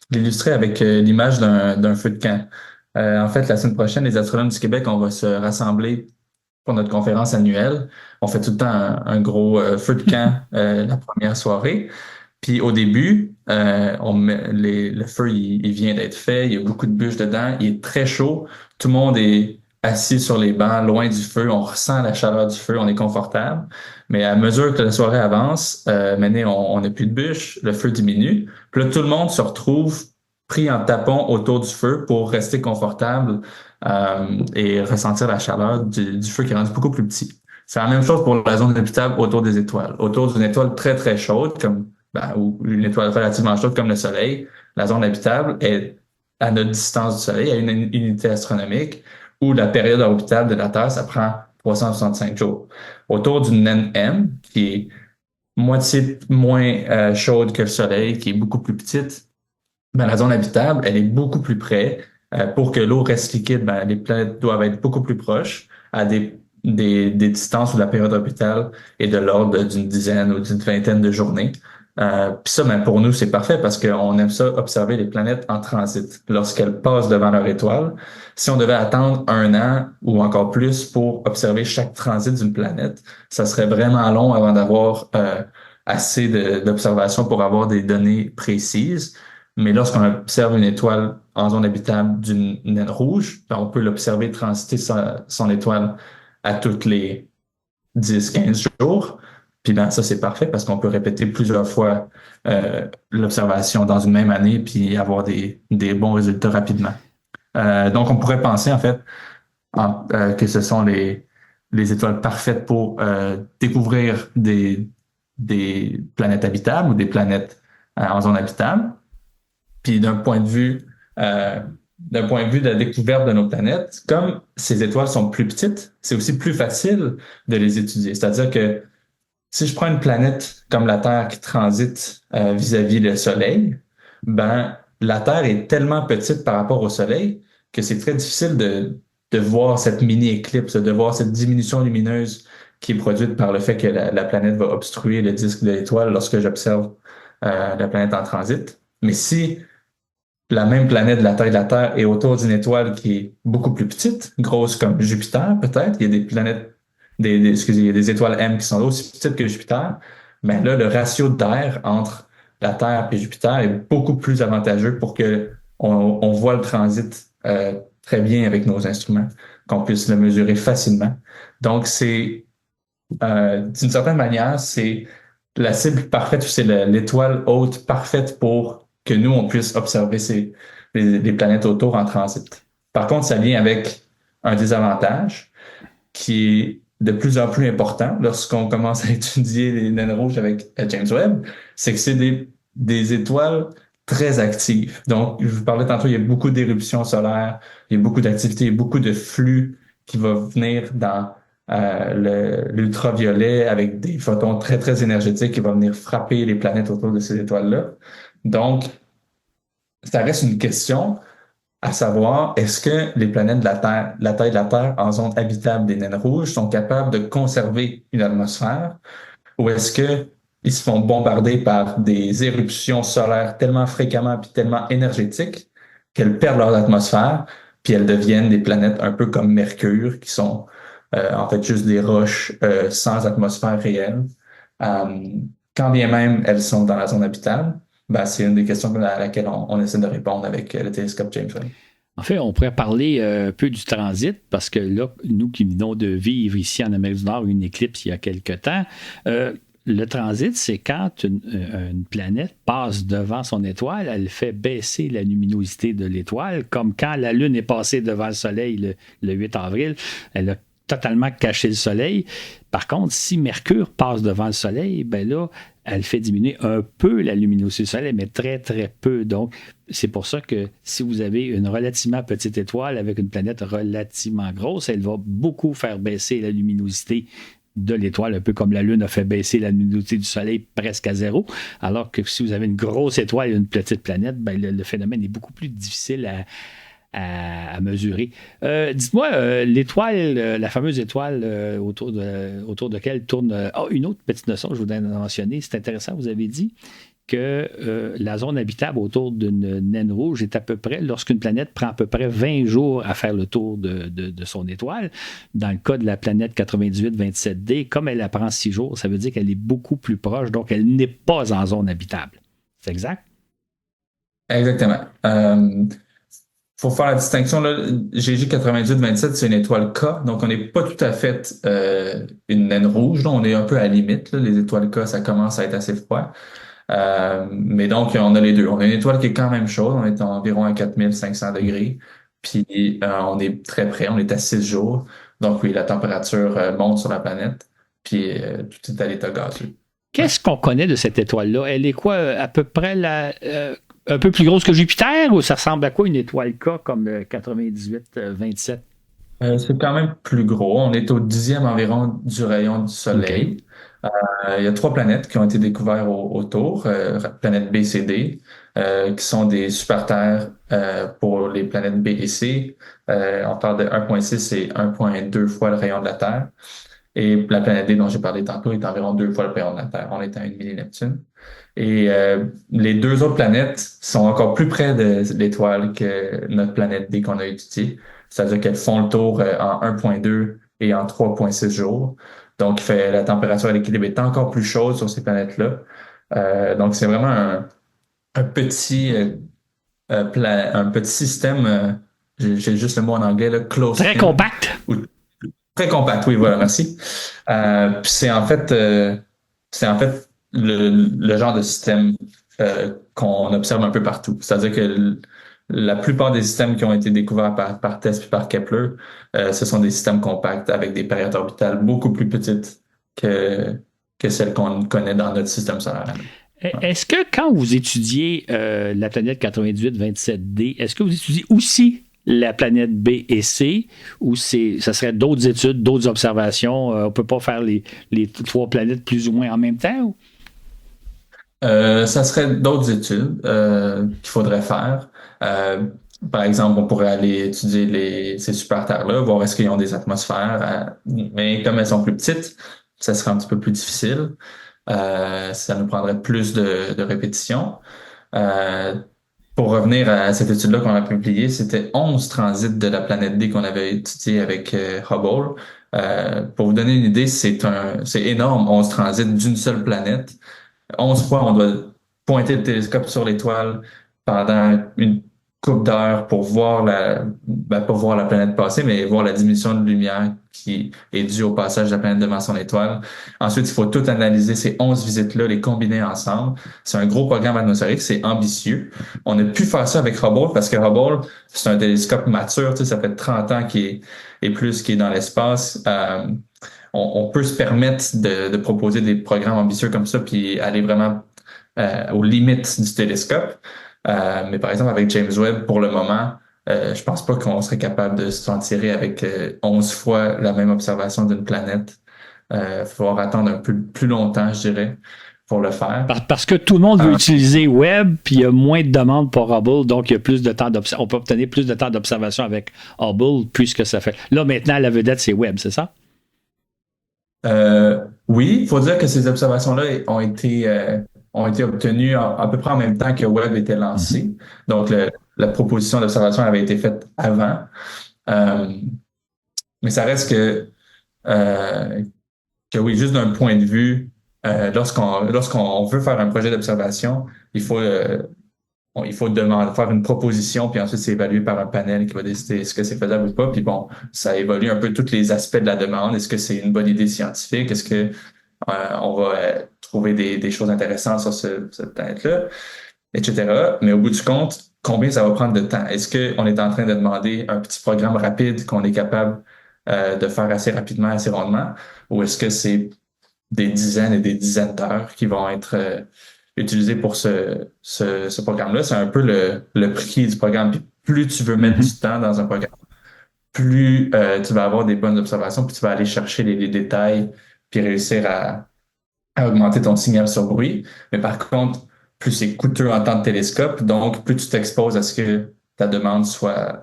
l'illustrer avec l'image d'un feu de camp. En fait, la semaine prochaine, les astronomes du Québec, on va se rassembler pour notre conférence annuelle. On fait tout le temps un gros feu de camp la première soirée. Puis au début, le feu, il vient d'être fait, il y a beaucoup de bûches dedans, il est très chaud. Tout le monde est assis sur les bancs, loin du feu, on ressent la chaleur du feu, on est confortable. Mais à mesure que la soirée avance, maintenant on n'a plus de bûches, le feu diminue. Puis là, tout le monde se retrouve pris en tapon autour du feu pour rester confortable et ressentir la chaleur du feu qui est rendu beaucoup plus petit. C'est la même chose pour la zone habitable autour des étoiles. Autour d'une étoile très, très chaude, ou une étoile relativement chaude comme le Soleil, la zone habitable est à notre distance du Soleil, à une unité astronomique, où la période orbitale de la Terre, ça prend 365 jours. Autour d'une naine M, qui est moitié moins chaude que le Soleil, qui est beaucoup plus petite, ben, la zone habitable, elle est beaucoup plus près. Pour que l'eau reste liquide, ben, les planètes doivent être beaucoup plus proches à des distances où la période orbitale est de l'ordre d'une dizaine ou d'une vingtaine de journées. Puis ça, ben, pour nous, c'est parfait parce qu'on aime ça observer les planètes en transit lorsqu'elles passent devant leur étoile. Si on devait attendre 1 an ou encore plus pour observer chaque transit d'une planète, ça serait vraiment long avant d'avoir assez d'observations pour avoir des données précises. Mais lorsqu'on observe une étoile en zone habitable d'une naine rouge, ben, on peut l'observer transiter son étoile à toutes les 10-15 jours. Puis ben, ça, c'est parfait parce qu'on peut répéter plusieurs fois l'observation dans une même année puis avoir des bons résultats rapidement. Donc, on pourrait penser, en fait, que ce sont les étoiles parfaites pour découvrir des planètes habitables ou des planètes en zone habitable. Puis d'un point de vue de la découverte de nos planètes, comme ces étoiles sont plus petites, c'est aussi plus facile de les étudier. C'est-à-dire que si je prends une planète comme la Terre qui transite vis-à-vis le Soleil, ben la Terre est tellement petite par rapport au Soleil que c'est très difficile de voir cette mini-éclipse, de voir cette diminution lumineuse qui est produite par le fait que la planète va obstruer le disque de l'étoile lorsque j'observe la planète en transit. Mais si la même planète de la taille de la Terre est autour d'une étoile qui est beaucoup plus petite, grosse comme Jupiter peut-être, il y a des planètes, excusez, il y a des étoiles M qui sont aussi petites que Jupiter, mais là, le ratio d'air entre la Terre et Jupiter est beaucoup plus avantageux pour que on voit le transit très bien avec nos instruments, qu'on puisse le mesurer facilement. Donc, d'une certaine manière, c'est la cible parfaite, c'est l'étoile haute parfaite pour que nous, on puisse observer les planètes autour en transit. Par contre, ça vient avec un désavantage qui est de plus en plus important lorsqu'on commence à étudier les naines rouges avec James Webb, c'est que c'est des étoiles très actives. Donc, je vous parlais tantôt, il y a beaucoup d'éruptions solaires, il y a beaucoup d'activités, beaucoup de flux qui va venir dans l'ultraviolet avec des photons très, très énergétiques qui vont venir frapper les planètes autour de ces étoiles-là. Donc, ça reste une question à savoir, est-ce que les planètes de la Terre, la taille de la Terre en zone habitable des naines rouges sont capables de conserver une atmosphère ou est-ce qu'ils se font bombarder par des éruptions solaires tellement fréquemment puis tellement énergétiques qu'elles perdent leur atmosphère puis elles deviennent des planètes un peu comme Mercure qui sont en fait juste des roches sans atmosphère réelle. Quand bien même elles sont dans la zone habitable, ben, c'est une des questions à laquelle on essaie de répondre avec le télescope James Webb. En fait, on pourrait parler un peu du transit, parce que là, nous qui venons de vivre ici en Amérique du Nord une éclipse il y a quelque temps, le transit, c'est quand une planète passe devant son étoile, elle fait baisser la luminosité de l'étoile, comme quand la Lune est passée devant le Soleil le 8 avril, elle a totalement caché le Soleil. Par contre, si Mercure passe devant le Soleil, ben là, elle fait diminuer un peu la luminosité du Soleil, mais très, très peu. Donc, c'est pour ça que si vous avez une relativement petite étoile avec une planète relativement grosse, elle va beaucoup faire baisser la luminosité de l'étoile, un peu comme la Lune a fait baisser la luminosité du Soleil presque à zéro, alors que si vous avez une grosse étoile et une petite planète, ben le phénomène est beaucoup plus difficile à mesurer. Dites-moi, l'étoile, la fameuse étoile autour de laquelle tourne... une autre petite notion que je voudrais mentionner, c'est intéressant, vous avez dit que la zone habitable autour d'une naine rouge est à peu près, lorsqu'une planète prend à peu près 20 jours à faire le tour de son étoile. Dans le cas de la planète 9827D, comme elle prend 6 jours, ça veut dire qu'elle est beaucoup plus proche, donc elle n'est pas en zone habitable. C'est exact? Exactement. Faut faire la distinction, là, GG 9827, c'est une étoile K, donc on n'est pas tout à fait une naine rouge, là, on est un peu à la limite, là. Les étoiles K, ça commence à être assez froid. Mais donc, on a les deux. On a une étoile qui est quand même chaude, on est environ à 4500 degrés, puis on est très près, on est à 6 jours. Donc oui, la température monte sur la planète, puis tout est à l'état gazeux. Qu'est-ce qu'on connaît de cette étoile-là? Elle est quoi, à peu près un peu plus grosse que Jupiter, ou ça ressemble à quoi une étoile K comme le 9827? C'est quand même plus gros. On est au 10e environ du rayon du Soleil. OK. Il y a 3 planètes qui ont été découvertes autour, planète B, C, D, qui sont des super-terres pour les planètes B et C. On parle de 1,6 et 1,2 fois le rayon de la Terre. Et la planète D dont j'ai parlé tantôt est environ 2 fois le rayon de la Terre. On est à 1,5 Neptune. Et les 2 autres planètes sont encore plus près de l'étoile que notre planète D qu'on a étudiée. C'est-à-dire qu'elles font le tour en 1,2 et en 3,6 jours. Donc, la température à l'équilibre est encore plus chaude sur ces planètes-là. Donc, c'est vraiment un petit, un petit système, j'ai juste le mot en anglais, là, close Très in. compact. Très compact, oui, voilà, merci. Puis c'est en fait le genre de système qu'on observe un peu partout. C'est-à-dire que la plupart des systèmes qui ont été découverts par TESS et par Kepler, ce sont des systèmes compacts avec des périodes orbitales beaucoup plus petites que celles qu'on connaît dans notre système solaire. Est-ce que quand vous étudiez la planète 9827D, est-ce que vous étudiez aussi la planète B et C, ou ça serait d'autres études, d'autres observations? On ne peut pas faire les 3 planètes plus ou moins en même temps? Ou? Ça serait d'autres études qu'il faudrait faire. Par exemple, on pourrait aller étudier ces super-terres-là, voir est-ce qu'ils ont des atmosphères. Mais comme elles sont plus petites, ça serait un petit peu plus difficile. Ça nous prendrait plus de répétitions. Pour revenir à cette étude-là qu'on a publiée, c'était 11 transits de la planète D qu'on avait étudié avec Hubble. Pour vous donner une idée, c'est énorme, 11 transits d'une seule planète. 11 fois, on doit pointer le télescope sur l'étoile pendant une couple d'heures pour voir pas voir la planète passer, mais voir la diminution de lumière qui est due au passage de la planète devant son étoile. Ensuite, il faut tout analyser ces 11 visites-là, les combiner ensemble. C'est un gros programme atmosphérique, c'est ambitieux. On a pu faire ça avec Hubble parce que Hubble, c'est un télescope mature, ça fait 30 ans qu'il est plus qui est dans l'espace. On peut se permettre de proposer des programmes ambitieux comme ça puis aller vraiment aux limites du télescope. Mais par exemple, avec James Webb, pour le moment, je pense pas qu'on serait capable de s'en tirer avec 11 fois la même observation d'une planète. Il va falloir attendre un peu plus longtemps, je dirais, pour le faire. Parce que tout le monde veut utiliser Webb, puis il y a moins de demandes pour Hubble, donc il y a plus de temps on peut obtenir plus de temps d'observation avec Hubble, puisque ça fait... Là, maintenant, la vedette, c'est Webb, c'est ça? Oui, il faut dire que ces observations-là ont été obtenues à peu près en même temps que Webb était lancé. Donc, la proposition d'observation avait été faite avant. Mais ça reste que oui, juste d'un point de vue, lorsqu'on veut faire un projet d'observation, il faut il faut demander, faire une proposition, puis ensuite c'est évalué par un panel qui va décider est-ce que c'est faisable ou pas. Puis bon, ça évolue un peu tous les aspects de la demande. Est-ce que c'est une bonne idée scientifique? Est-ce que on va trouver des choses intéressantes sur cette planète-là, etc. Mais au bout du compte, combien ça va prendre de temps? Est-ce qu'on est en train de demander un petit programme rapide qu'on est capable de faire assez rapidement, assez rondement? Ou est-ce que c'est des dizaines et des dizaines d'heures qui vont être utilisées pour ce programme-là? C'est un peu le prix du programme. Puis plus tu veux mettre du temps dans un programme, plus tu vas avoir des bonnes observations, puis tu vas aller chercher les détails, puis réussir à augmenter ton signal sur bruit. Mais par contre, plus c'est coûteux en temps de télescope, donc plus tu t'exposes à ce que ta demande soit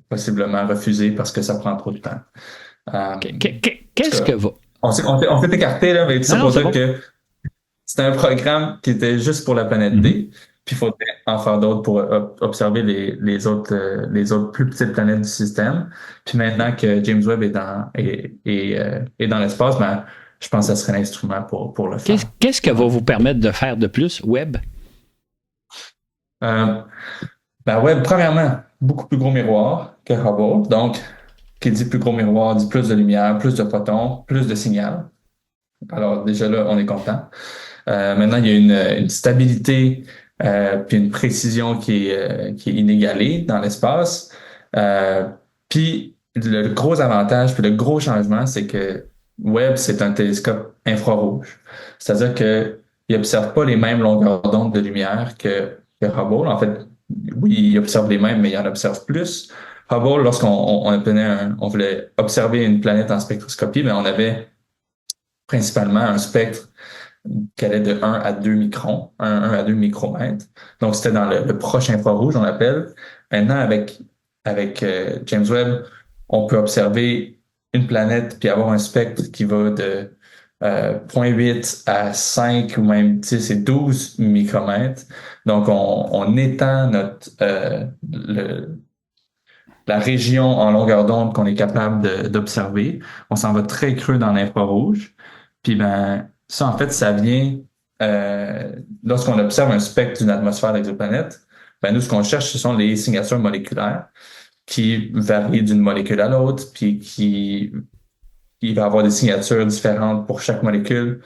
possiblement refusée parce que ça prend trop de temps. Qu'est-ce que va? On s'est écarté, là, mais tout ça Non, pour c'est dire bon. que c'était un programme qui était juste pour la planète D, puis il faudrait en faire d'autres pour observer les autres plus petites planètes du système. Puis maintenant que James Webb est dans l'espace, ben, je pense que ça serait l'instrument pour le faire. Qu'est-ce que va vous permettre de faire de plus, Webb? Ben Webb, premièrement, beaucoup plus gros miroir que Hubble. Donc, qui dit plus gros miroir, dit plus de lumière, plus de photons, plus de signal. Alors déjà là, on est content. Maintenant, il y a une stabilité puis une précision qui est inégalée dans l'espace. Puis le gros avantage, puis le gros changement, c'est que Webb, c'est un télescope infrarouge. C'est-à-dire que il observe pas les mêmes longueurs d'onde de lumière que Hubble. En fait, oui, il observe les mêmes, mais il en observe plus. Hubble, lorsqu'on on voulait observer une planète en spectroscopie, mais on avait principalement un spectre qui allait de 1 à 2 microns, 1 à 2 micromètres. Donc, c'était dans le proche infrarouge, on l'appelle. Maintenant, avec James Webb, on peut observer une planète puis avoir un spectre qui va de 0,8 à 5 ou même 10 et 12 micromètres. Donc, on étend la région en longueur d'onde qu'on est capable d'observer. On s'en va très creux dans l'infrarouge. Puis ben, ça, en fait, ça vient lorsqu'on observe un spectre d'une atmosphère d'exoplanète, ben nous, ce qu'on cherche, ce sont les signatures moléculaires qui varient d'une molécule à l'autre, puis qui va avoir des signatures différentes pour chaque molécule.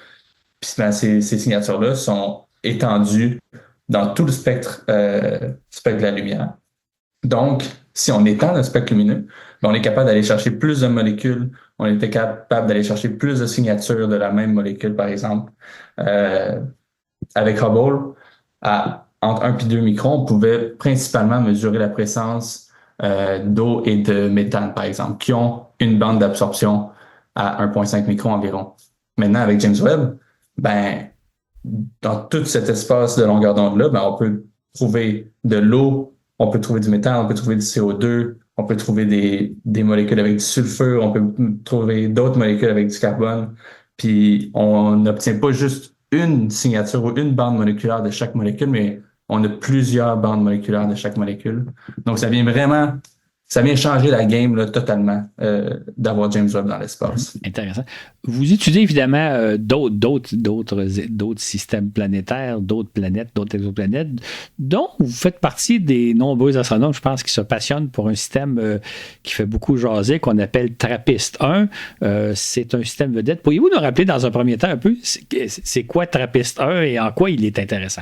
Puis ben, ces signatures-là sont étendues dans tout le spectre de la lumière. Donc, si on étend le spectre lumineux, ben, on est capable d'aller chercher plus de molécules, on était capable d'aller chercher plus de signatures de la même molécule, par exemple. Avec Hubble, entre 1 et 2 microns, on pouvait principalement mesurer la présence d'eau et de méthane, par exemple, qui ont une bande d'absorption à 1,5 micron environ. Maintenant, avec James Webb, ben, dans tout cet espace de longueur d'onde-là, ben, on peut trouver de l'eau, on peut trouver du méthane, on peut trouver du CO2, on peut trouver des molécules avec du sulfure, on peut trouver d'autres molécules avec du carbone. Puis on n'obtient pas juste une signature ou une bande moléculaire de chaque molécule, mais on a plusieurs bandes moléculaires de chaque molécule. Donc ça vient changer la game là, totalement d'avoir James Webb dans l'espace. Intéressant. Vous étudiez évidemment d'autres systèmes planétaires, d'autres planètes, d'autres exoplanètes, dont vous faites partie des nombreux astronomes, je pense, qui se passionnent pour un système qui fait beaucoup jaser, qu'on appelle TRAPPIST-1. C'est un système vedette. Pourriez-vous nous rappeler dans un premier temps un peu c'est quoi TRAPPIST-1 et en quoi il est intéressant?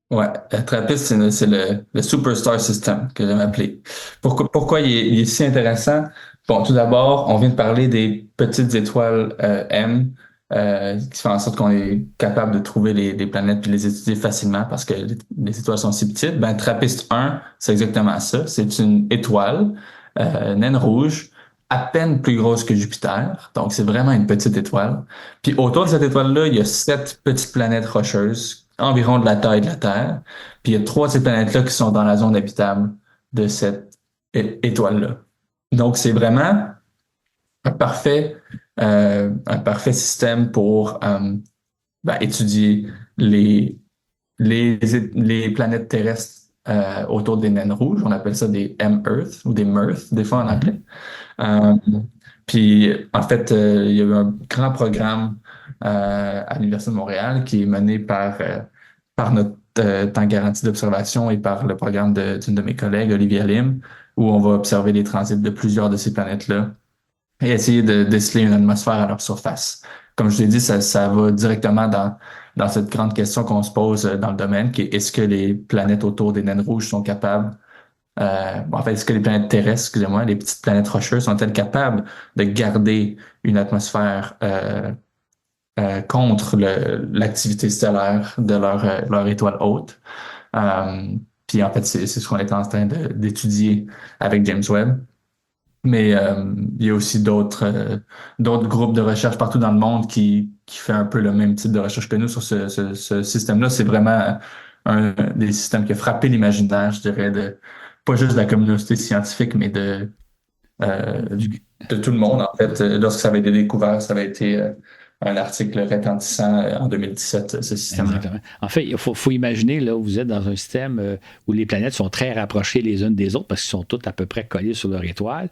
Ouais, TRAPPIST, c'est le Superstar System que j'aime appeler. Pourquoi il est si intéressant? Bon, tout d'abord, on vient de parler des petites étoiles M qui font en sorte qu'on est capable de trouver les planètes puis les étudier facilement parce que les étoiles sont si petites. Ben, TRAPPIST-1, c'est exactement ça. C'est une étoile naine rouge à peine plus grosse que Jupiter. Donc, c'est vraiment une petite étoile. Puis autour de cette étoile-là, il y a 7 petites planètes rocheuses environ de la taille de la Terre. Puis il y a 3 de ces planètes-là qui sont dans la zone habitable de cette étoile-là. Donc, c'est vraiment un parfait système pour étudier les planètes terrestres autour des naines rouges. On appelle ça des M-Earth ou des MERTH, des fois en anglais. Puis, en fait, il y a eu un grand programme à l'Université de Montréal qui est mené par temps garanti d'observation et par le programme d'une de mes collègues, Olivia Lim, où on va observer les transits de plusieurs de ces planètes-là et essayer de déceler une atmosphère à leur surface. Comme je l'ai dit, ça va directement dans cette grande question qu'on se pose dans le domaine, qui est est-ce que les planètes autour des naines rouges sont capables, en fait, est-ce que les planètes terrestres, excusez-moi, les petites planètes rocheuses sont-elles capables de garder une atmosphère contre l'activité stellaire de leur étoile haute? Puis en fait, c'est ce qu'on est en train d'étudier avec James Webb. Mais il y a aussi d'autres groupes de recherche partout dans le monde qui fait un peu le même type de recherche que nous sur ce système-là. C'est vraiment un des systèmes qui a frappé l'imaginaire, je dirais, pas juste de la communauté scientifique, mais de tout le monde, en fait. Lorsque ça avait été découvert, ça avait été un article retentissant en 2017, ce système-là. Exactement. En fait, il faut imaginer, là, vous êtes dans un système où les planètes sont très rapprochées les unes des autres parce qu'elles sont toutes à peu près collées sur leur étoile.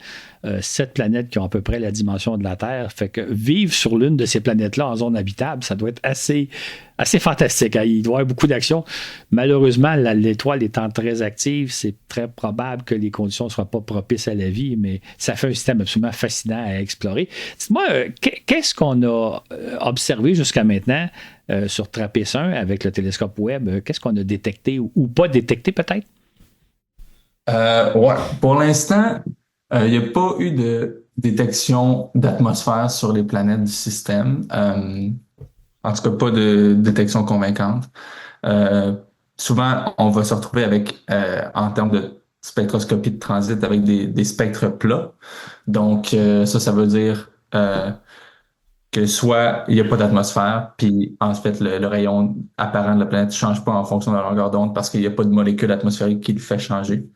7 planètes qui ont à peu près la dimension de la Terre. Fait que vivre sur l'une de ces planètes-là en zone habitable, ça doit être assez fantastique. Hein? Il doit y avoir beaucoup d'action. Malheureusement, l'étoile étant très active, c'est très probable que les conditions ne soient pas propices à la vie, mais ça fait un système absolument fascinant à explorer. Dites-moi, qu'est-ce qu'on a observé jusqu'à maintenant sur TRAPPIST-1 avec le télescope Webb? Qu'est-ce qu'on a détecté ou pas détecté peut-être? Ouais. Pour l'instant, il n'y a pas eu de détection d'atmosphère sur les planètes du système. En tout cas, pas de détection convaincante. Souvent, on va se retrouver avec, en termes de spectroscopie de transit, avec des spectres plats. Donc, ça veut dire que soit il n'y a pas d'atmosphère, puis en fait, le rayon apparent de la planète ne change pas en fonction de la longueur d'onde parce qu'il n'y a pas de molécule atmosphérique qui le fait changer.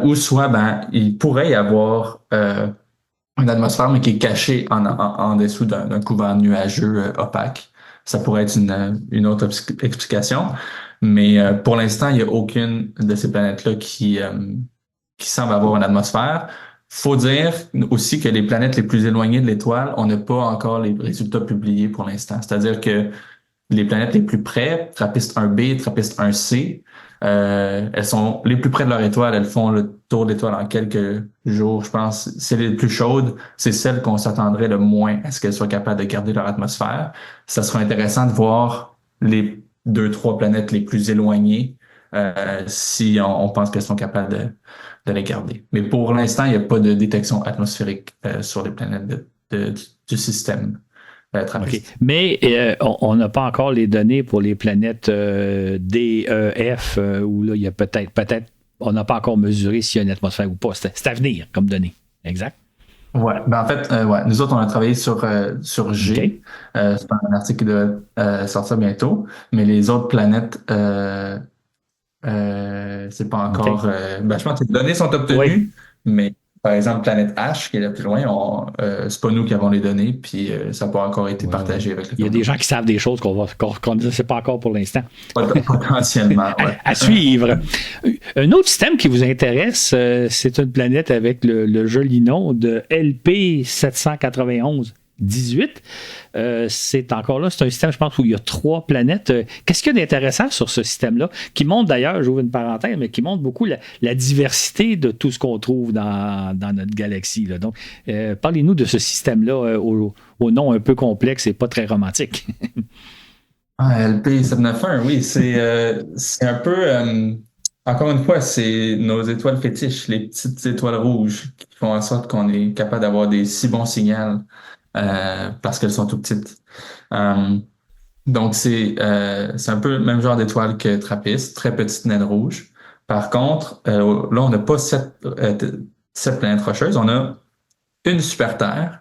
Ou soit, il pourrait y avoir une atmosphère, mais qui est cachée en dessous d'un couvert nuageux opaque. Ça pourrait être une autre explication. Mais pour l'instant, il n'y a aucune de ces planètes-là qui semble avoir une atmosphère. Faut dire aussi que les planètes les plus éloignées de l'étoile, on n'a pas encore les résultats publiés pour l'instant. C'est-à-dire que les planètes les plus près, TRAPPIST-1b, TRAPPIST-1c, elles sont les plus près de leur étoile, elles font le tour de l'étoile en quelques jours, je pense. C'est les plus chaudes, c'est celles qu'on s'attendrait le moins à ce qu'elles soient capables de garder leur atmosphère. Ça sera intéressant de voir les 2-3 planètes les plus éloignées si on pense qu'elles sont capables de les garder. Mais pour l'instant, il n'y a pas de détection atmosphérique sur les planètes du système. Okay. Mais on n'a pas encore les données pour les planètes D, E, F, où là, il y a peut-être, on n'a pas encore mesuré s'il y a une atmosphère ou pas. C'est à venir comme données. Exact. Ouais, en fait, nous autres, on a travaillé sur G. Okay. C'est un article qui doit sortir bientôt. Mais les autres planètes, c'est pas encore. Okay. Je pense que les données sont obtenues, mais par exemple, planète H, qui est la plus loin, c'est pas nous qui avons les données, puis ça n'a pas encore été partagé avec le Il y a des gens qui savent des choses qu'on ne sait pas encore pour l'instant. Potentiellement, ouais. À suivre. Un autre système qui vous intéresse, c'est une planète avec le joli nom de LP 791. 18. C'est encore là, c'est un système, je pense, où il y a 3 planètes. Qu'est-ce qu'il y a d'intéressant sur ce système-là, qui montre d'ailleurs, j'ouvre une parenthèse, mais qui montre beaucoup la diversité de tout ce qu'on trouve dans notre galaxie, là. Donc, parlez-nous de ce système-là au nom un peu complexe et pas très romantique. LP 791, oui, c'est un peu... encore une fois, c'est nos étoiles fétiches, les petites étoiles rouges, qui font en sorte qu'on est capable d'avoir des si bons signaux. Parce qu'elles sont tout petites. Donc, c'est un peu le même genre d'étoile que TRAPPIST, très petite naine rouge. Par contre, là, on n'a pas 7 planètes rocheuses, on a une super Terre.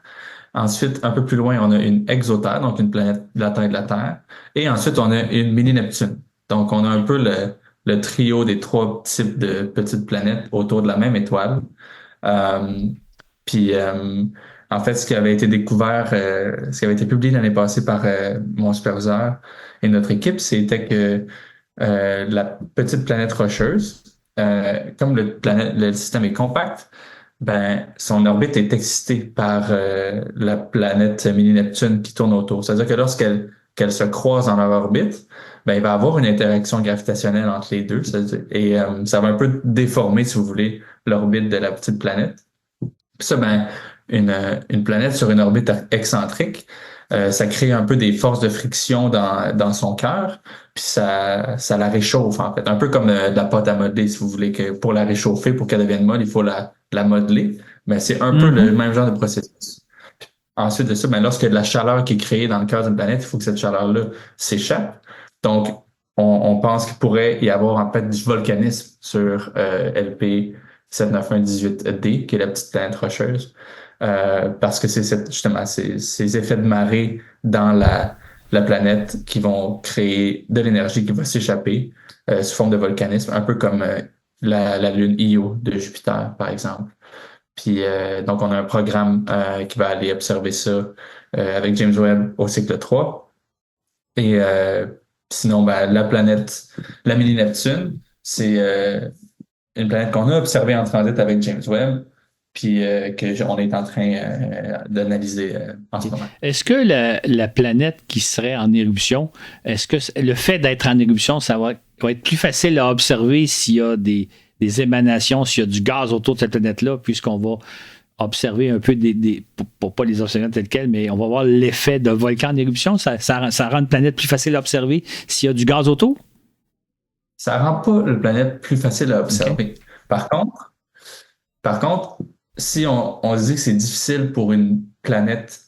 Ensuite, un peu plus loin, on a une exoterre, donc une planète de la taille de la Terre. Et ensuite, on a une mini-Neptune. Donc, on a un peu le trio des 3 types de petites planètes autour de la même étoile. En fait, ce qui avait été découvert, ce qui avait été publié l'année passée par mon superviseur et notre équipe, c'était que la petite planète rocheuse, comme le système est compact, son orbite est excitée par la planète mini-Neptune qui tourne autour. C'est-à-dire que lorsqu'elle qu'elles se croisent dans leur orbite, ben, il va y avoir une interaction gravitationnelle entre les deux. Et ça va un peu déformer, si vous voulez, l'orbite de la petite planète. Puis ça, ben, une planète sur une orbite excentrique, ça crée un peu des forces de friction dans son cœur, puis ça la réchauffe, en fait. Un peu comme de la pâte à modeler, si vous voulez, que pour la réchauffer, pour qu'elle devienne molle, il faut la modeler. Mais c'est un peu le même genre de processus. Ensuite de ça, ben, lorsqu'il y a de la chaleur qui est créée dans le cœur d'une planète, il faut que cette chaleur-là s'échappe. Donc, on pense qu'il pourrait y avoir en fait du volcanisme sur LP 79118D, qui est la petite planète rocheuse, parce que c'est justement ces effets de marée dans la planète qui vont créer de l'énergie qui va s'échapper sous forme de volcanisme, un peu comme la lune Io de Jupiter, par exemple. Puis donc, on a un programme qui va aller observer ça avec James Webb au cycle 3. Et sinon, ben, la mini-Neptune, c'est une planète qu'on a observée en transit avec James Webb, puis on est en train d'analyser en ce moment. Est-ce que la planète qui serait en éruption, est-ce que le fait d'être en éruption, ça va être plus facile à observer s'il y a des émanations, s'il y a du gaz autour de cette planète-là, puisqu'on va observer un peu pour pas les observer telles quelles, mais on va voir l'effet de volcan en éruption. Ça rend une planète plus facile à observer s'il y a du gaz autour? Ça rend pas la planète plus facile à observer. Okay. Par contre, si on se dit que c'est difficile pour une planète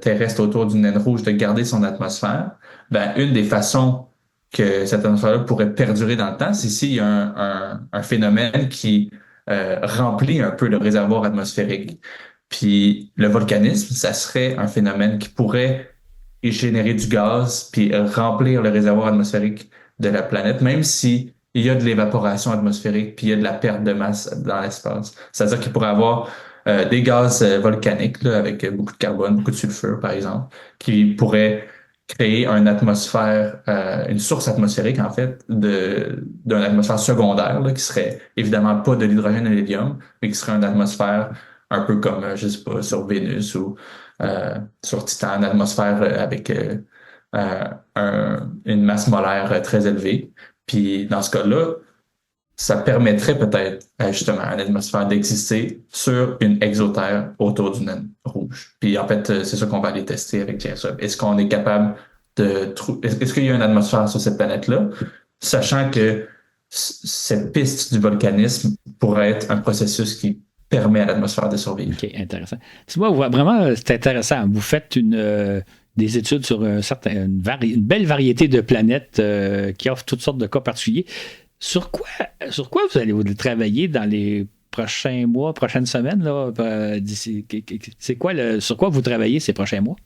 terrestre autour d'une naine rouge de garder son atmosphère, ben une des façons que cette atmosphère-là pourrait perdurer dans le temps, c'est s'il y a un phénomène qui remplit un peu le réservoir atmosphérique. Puis le volcanisme, ça serait un phénomène qui pourrait générer du gaz puis remplir le réservoir atmosphérique de la planète, même si il y a de l'évaporation atmosphérique puis il y a de la perte de masse dans l'espace. C'est-à-dire qu'il pourrait avoir des gaz volcaniques là, avec beaucoup de carbone, beaucoup de sulfure, par exemple, qui pourraient créer une atmosphère, une source atmosphérique, en fait, d'une atmosphère secondaire, là, qui serait évidemment pas de l'hydrogène et l'hélium, mais qui serait une atmosphère un peu comme, je sais pas, sur Vénus ou sur Titan, une atmosphère avec une masse molaire très élevée. Puis dans ce cas-là, ça permettrait peut-être justement à l'atmosphère d'exister sur une exotère autour d'une naine rouge. Puis en fait, c'est ça qu'on va aller tester avec James Webb. Est-ce qu'on est capable de trouver... Est-ce qu'il y a une atmosphère sur cette planète-là, sachant que cette piste du volcanisme pourrait être un processus qui permet à l'atmosphère de survivre. OK, intéressant. Moi, vraiment, c'est intéressant. Vous faites des études sur une belle variété de planètes qui offrent toutes sortes de cas particuliers. Sur quoi vous allez travailler dans les prochains mois, prochaines semaines? Là, sur quoi vous travaillez ces prochains mois?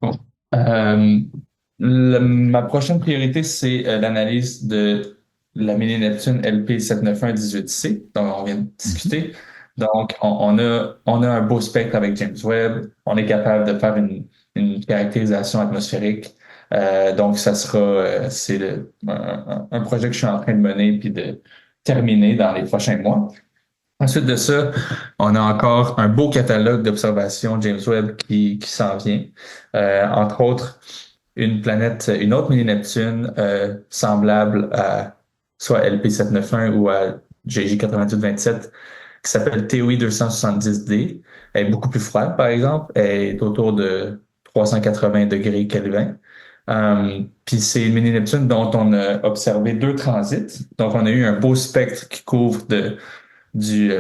Bon. Ma prochaine priorité, c'est l'analyse de la mini-Neptune LP79118C, dont on vient de discuter. Donc, on a un beau spectre avec James Webb. On est capable de faire une caractérisation atmosphérique. Donc, ça sera un projet que je suis en train de mener puis de terminer dans les prochains mois. Ensuite de ça, on a encore un beau catalogue d'observations James Webb qui s'en vient. Entre autres, une autre mini-Neptune semblable à soit LP791 ou à JJ8827 qui s'appelle TOI 270D. Elle est beaucoup plus froide, par exemple. Elle est autour de 380 degrés Kelvin. Puis c'est une mini-Neptune dont on a observé 2 transits. Donc, on a eu un beau spectre qui couvre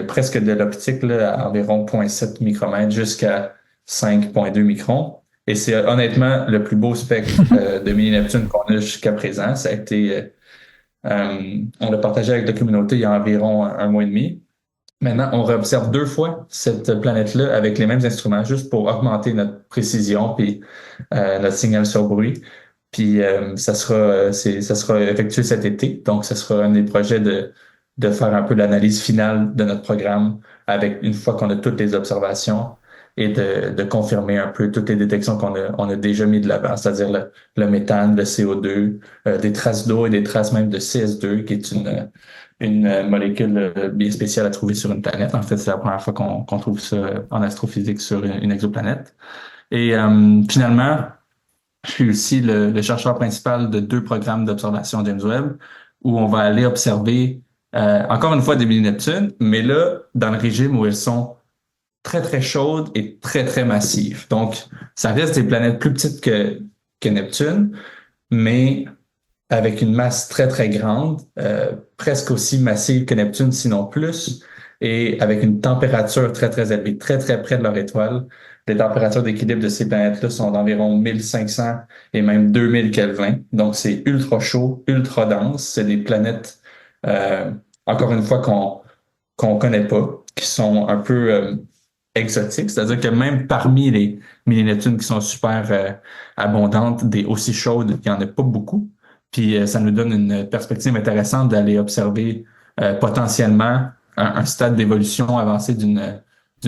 presque de l'optique là, à environ 0,7 micromètres jusqu'à 5,2 microns. Et c'est honnêtement le plus beau spectre de mini-Neptune qu'on a jusqu'à présent. Ça a été... on l'a partagé avec la communauté il y a environ un mois et demi. Maintenant, on réobserve 2 fois cette planète-là avec les mêmes instruments, juste pour augmenter notre précision puis notre signal sur bruit. Puis ça sera effectué cet été. Donc, ça sera un des projets de faire un peu l'analyse finale de notre programme avec une fois qu'on a toutes les observations et de confirmer un peu toutes les détections on a déjà mis de l'avant, c'est-à-dire le méthane, le CO2, des traces d'eau et des traces même de CS2, qui est une molécule bien spéciale à trouver sur une planète. En fait, c'est la première fois qu'on trouve ça en astrophysique sur une exoplanète. Et finalement, je suis aussi le chercheur principal de 2 programmes d'observation James Webb, où on va aller observer, encore une fois, des mini-Neptunes, mais là, dans le régime où elles sont très, très chaudes et très, très massives. Donc, ça reste des planètes plus petites que Neptune, mais avec une masse très, très grande, presque aussi massive que Neptune, sinon plus, et avec une température très, très élevée, très, très près de leur étoile. Les températures d'équilibre de ces planètes-là sont d'environ 1500 et même 2000 Kelvin. Donc, c'est ultra chaud, ultra dense. C'est des planètes, encore une fois, qu'on connaît pas, qui sont un peu exotiques. C'est-à-dire que même parmi les mini-Neptunes qui sont super abondantes, des aussi chaudes, il n'y en a pas beaucoup. Puis ça nous donne une perspective intéressante d'aller observer potentiellement un stade d'évolution avancé d'une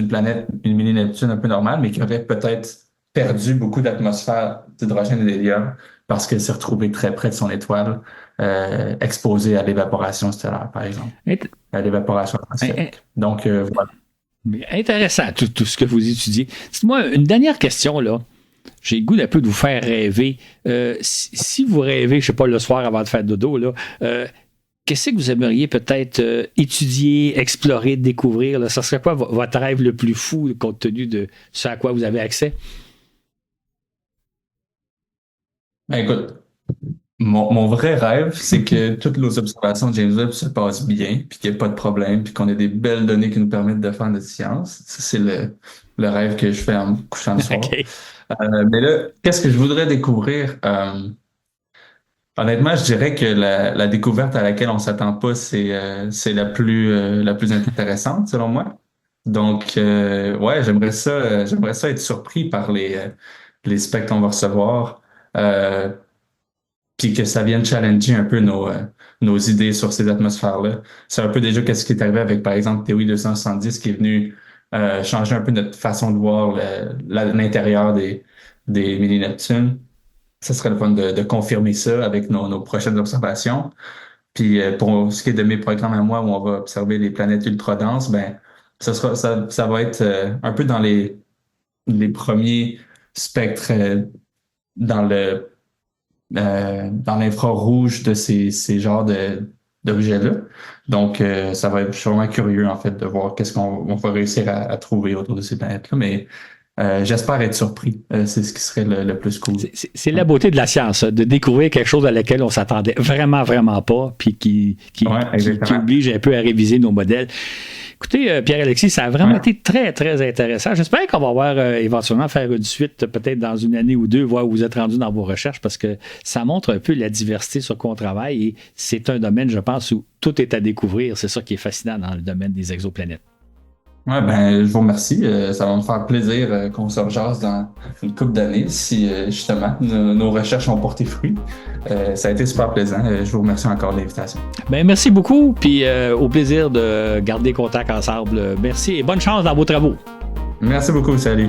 planète, une mini-Neptune un peu normale, mais qui aurait peut-être perdu beaucoup d'atmosphère d'hydrogène et d'hélium parce qu'elle s'est retrouvée très près de son étoile, exposée à l'évaporation stellaire, par exemple, à l'évaporation atmosphérique. Donc, voilà. Intéressant, tout ce que vous étudiez. Dites-moi, une dernière question, là. J'ai le goût d'un peu de vous faire rêver. Si vous rêvez, je ne sais pas, le soir avant de faire dodo, là, qu'est-ce que vous aimeriez peut-être étudier, explorer, découvrir? Là? Ça serait quoi votre rêve le plus fou compte tenu de ce à quoi vous avez accès? Ben, écoute, mon vrai rêve, c'est que toutes nos observations de James Webb se passent bien, puis qu'il n'y ait pas de problème, puis qu'on ait des belles données qui nous permettent de faire notre science. Ça, c'est le rêve que je fais en me couchant le soir. Okay. Mais là, qu'est-ce que je voudrais découvrir? Honnêtement, je dirais que la découverte à laquelle on s'attend pas, c'est la plus intéressante, selon moi. Donc, ouais, j'aimerais ça être surpris par les specs qu'on va recevoir. Puis que ça vienne challenger un peu nos idées sur ces atmosphères-là. C'est un peu déjà ce qui est arrivé avec, par exemple, TOI 270 qui est venu changer un peu notre façon de voir l'intérieur des mini-Neptunes. Ça serait le fun de confirmer ça avec nos prochaines observations. Puis pour ce qui est de mes programmes à moi où on va observer les planètes ultra denses, ben ça va être un peu dans les premiers spectres dans l'infrarouge de ces genres d'objets-là. Donc, ça va être vraiment curieux, en fait, de voir qu'est-ce qu'on va réussir à trouver autour de ces planètes-là. Mais j'espère être surpris. C'est ce qui serait le plus cool. C'est la beauté de la science, de découvrir quelque chose à laquelle on s'attendait vraiment, vraiment pas, puis qui oblige un peu à réviser nos modèles. Écoutez, Pierre-Alexis, ça a vraiment été très, très intéressant. J'espère qu'on va voir éventuellement faire une suite, peut-être dans une année ou deux, voir où vous êtes rendu dans vos recherches, parce que ça montre un peu la diversité sur quoi on travaille et c'est un domaine, je pense, où tout est à découvrir. C'est ça qui est fascinant dans le domaine des exoplanètes. Ouais, ben, je vous remercie. Ça va me faire plaisir qu'on se rejase dans une couple d'années si justement nos recherches ont porté fruit. Ça a été super plaisant. Je vous remercie encore de l'invitation. Ben, merci beaucoup, puis au plaisir de garder contact ensemble. Merci et bonne chance dans vos travaux. Merci beaucoup. Salut.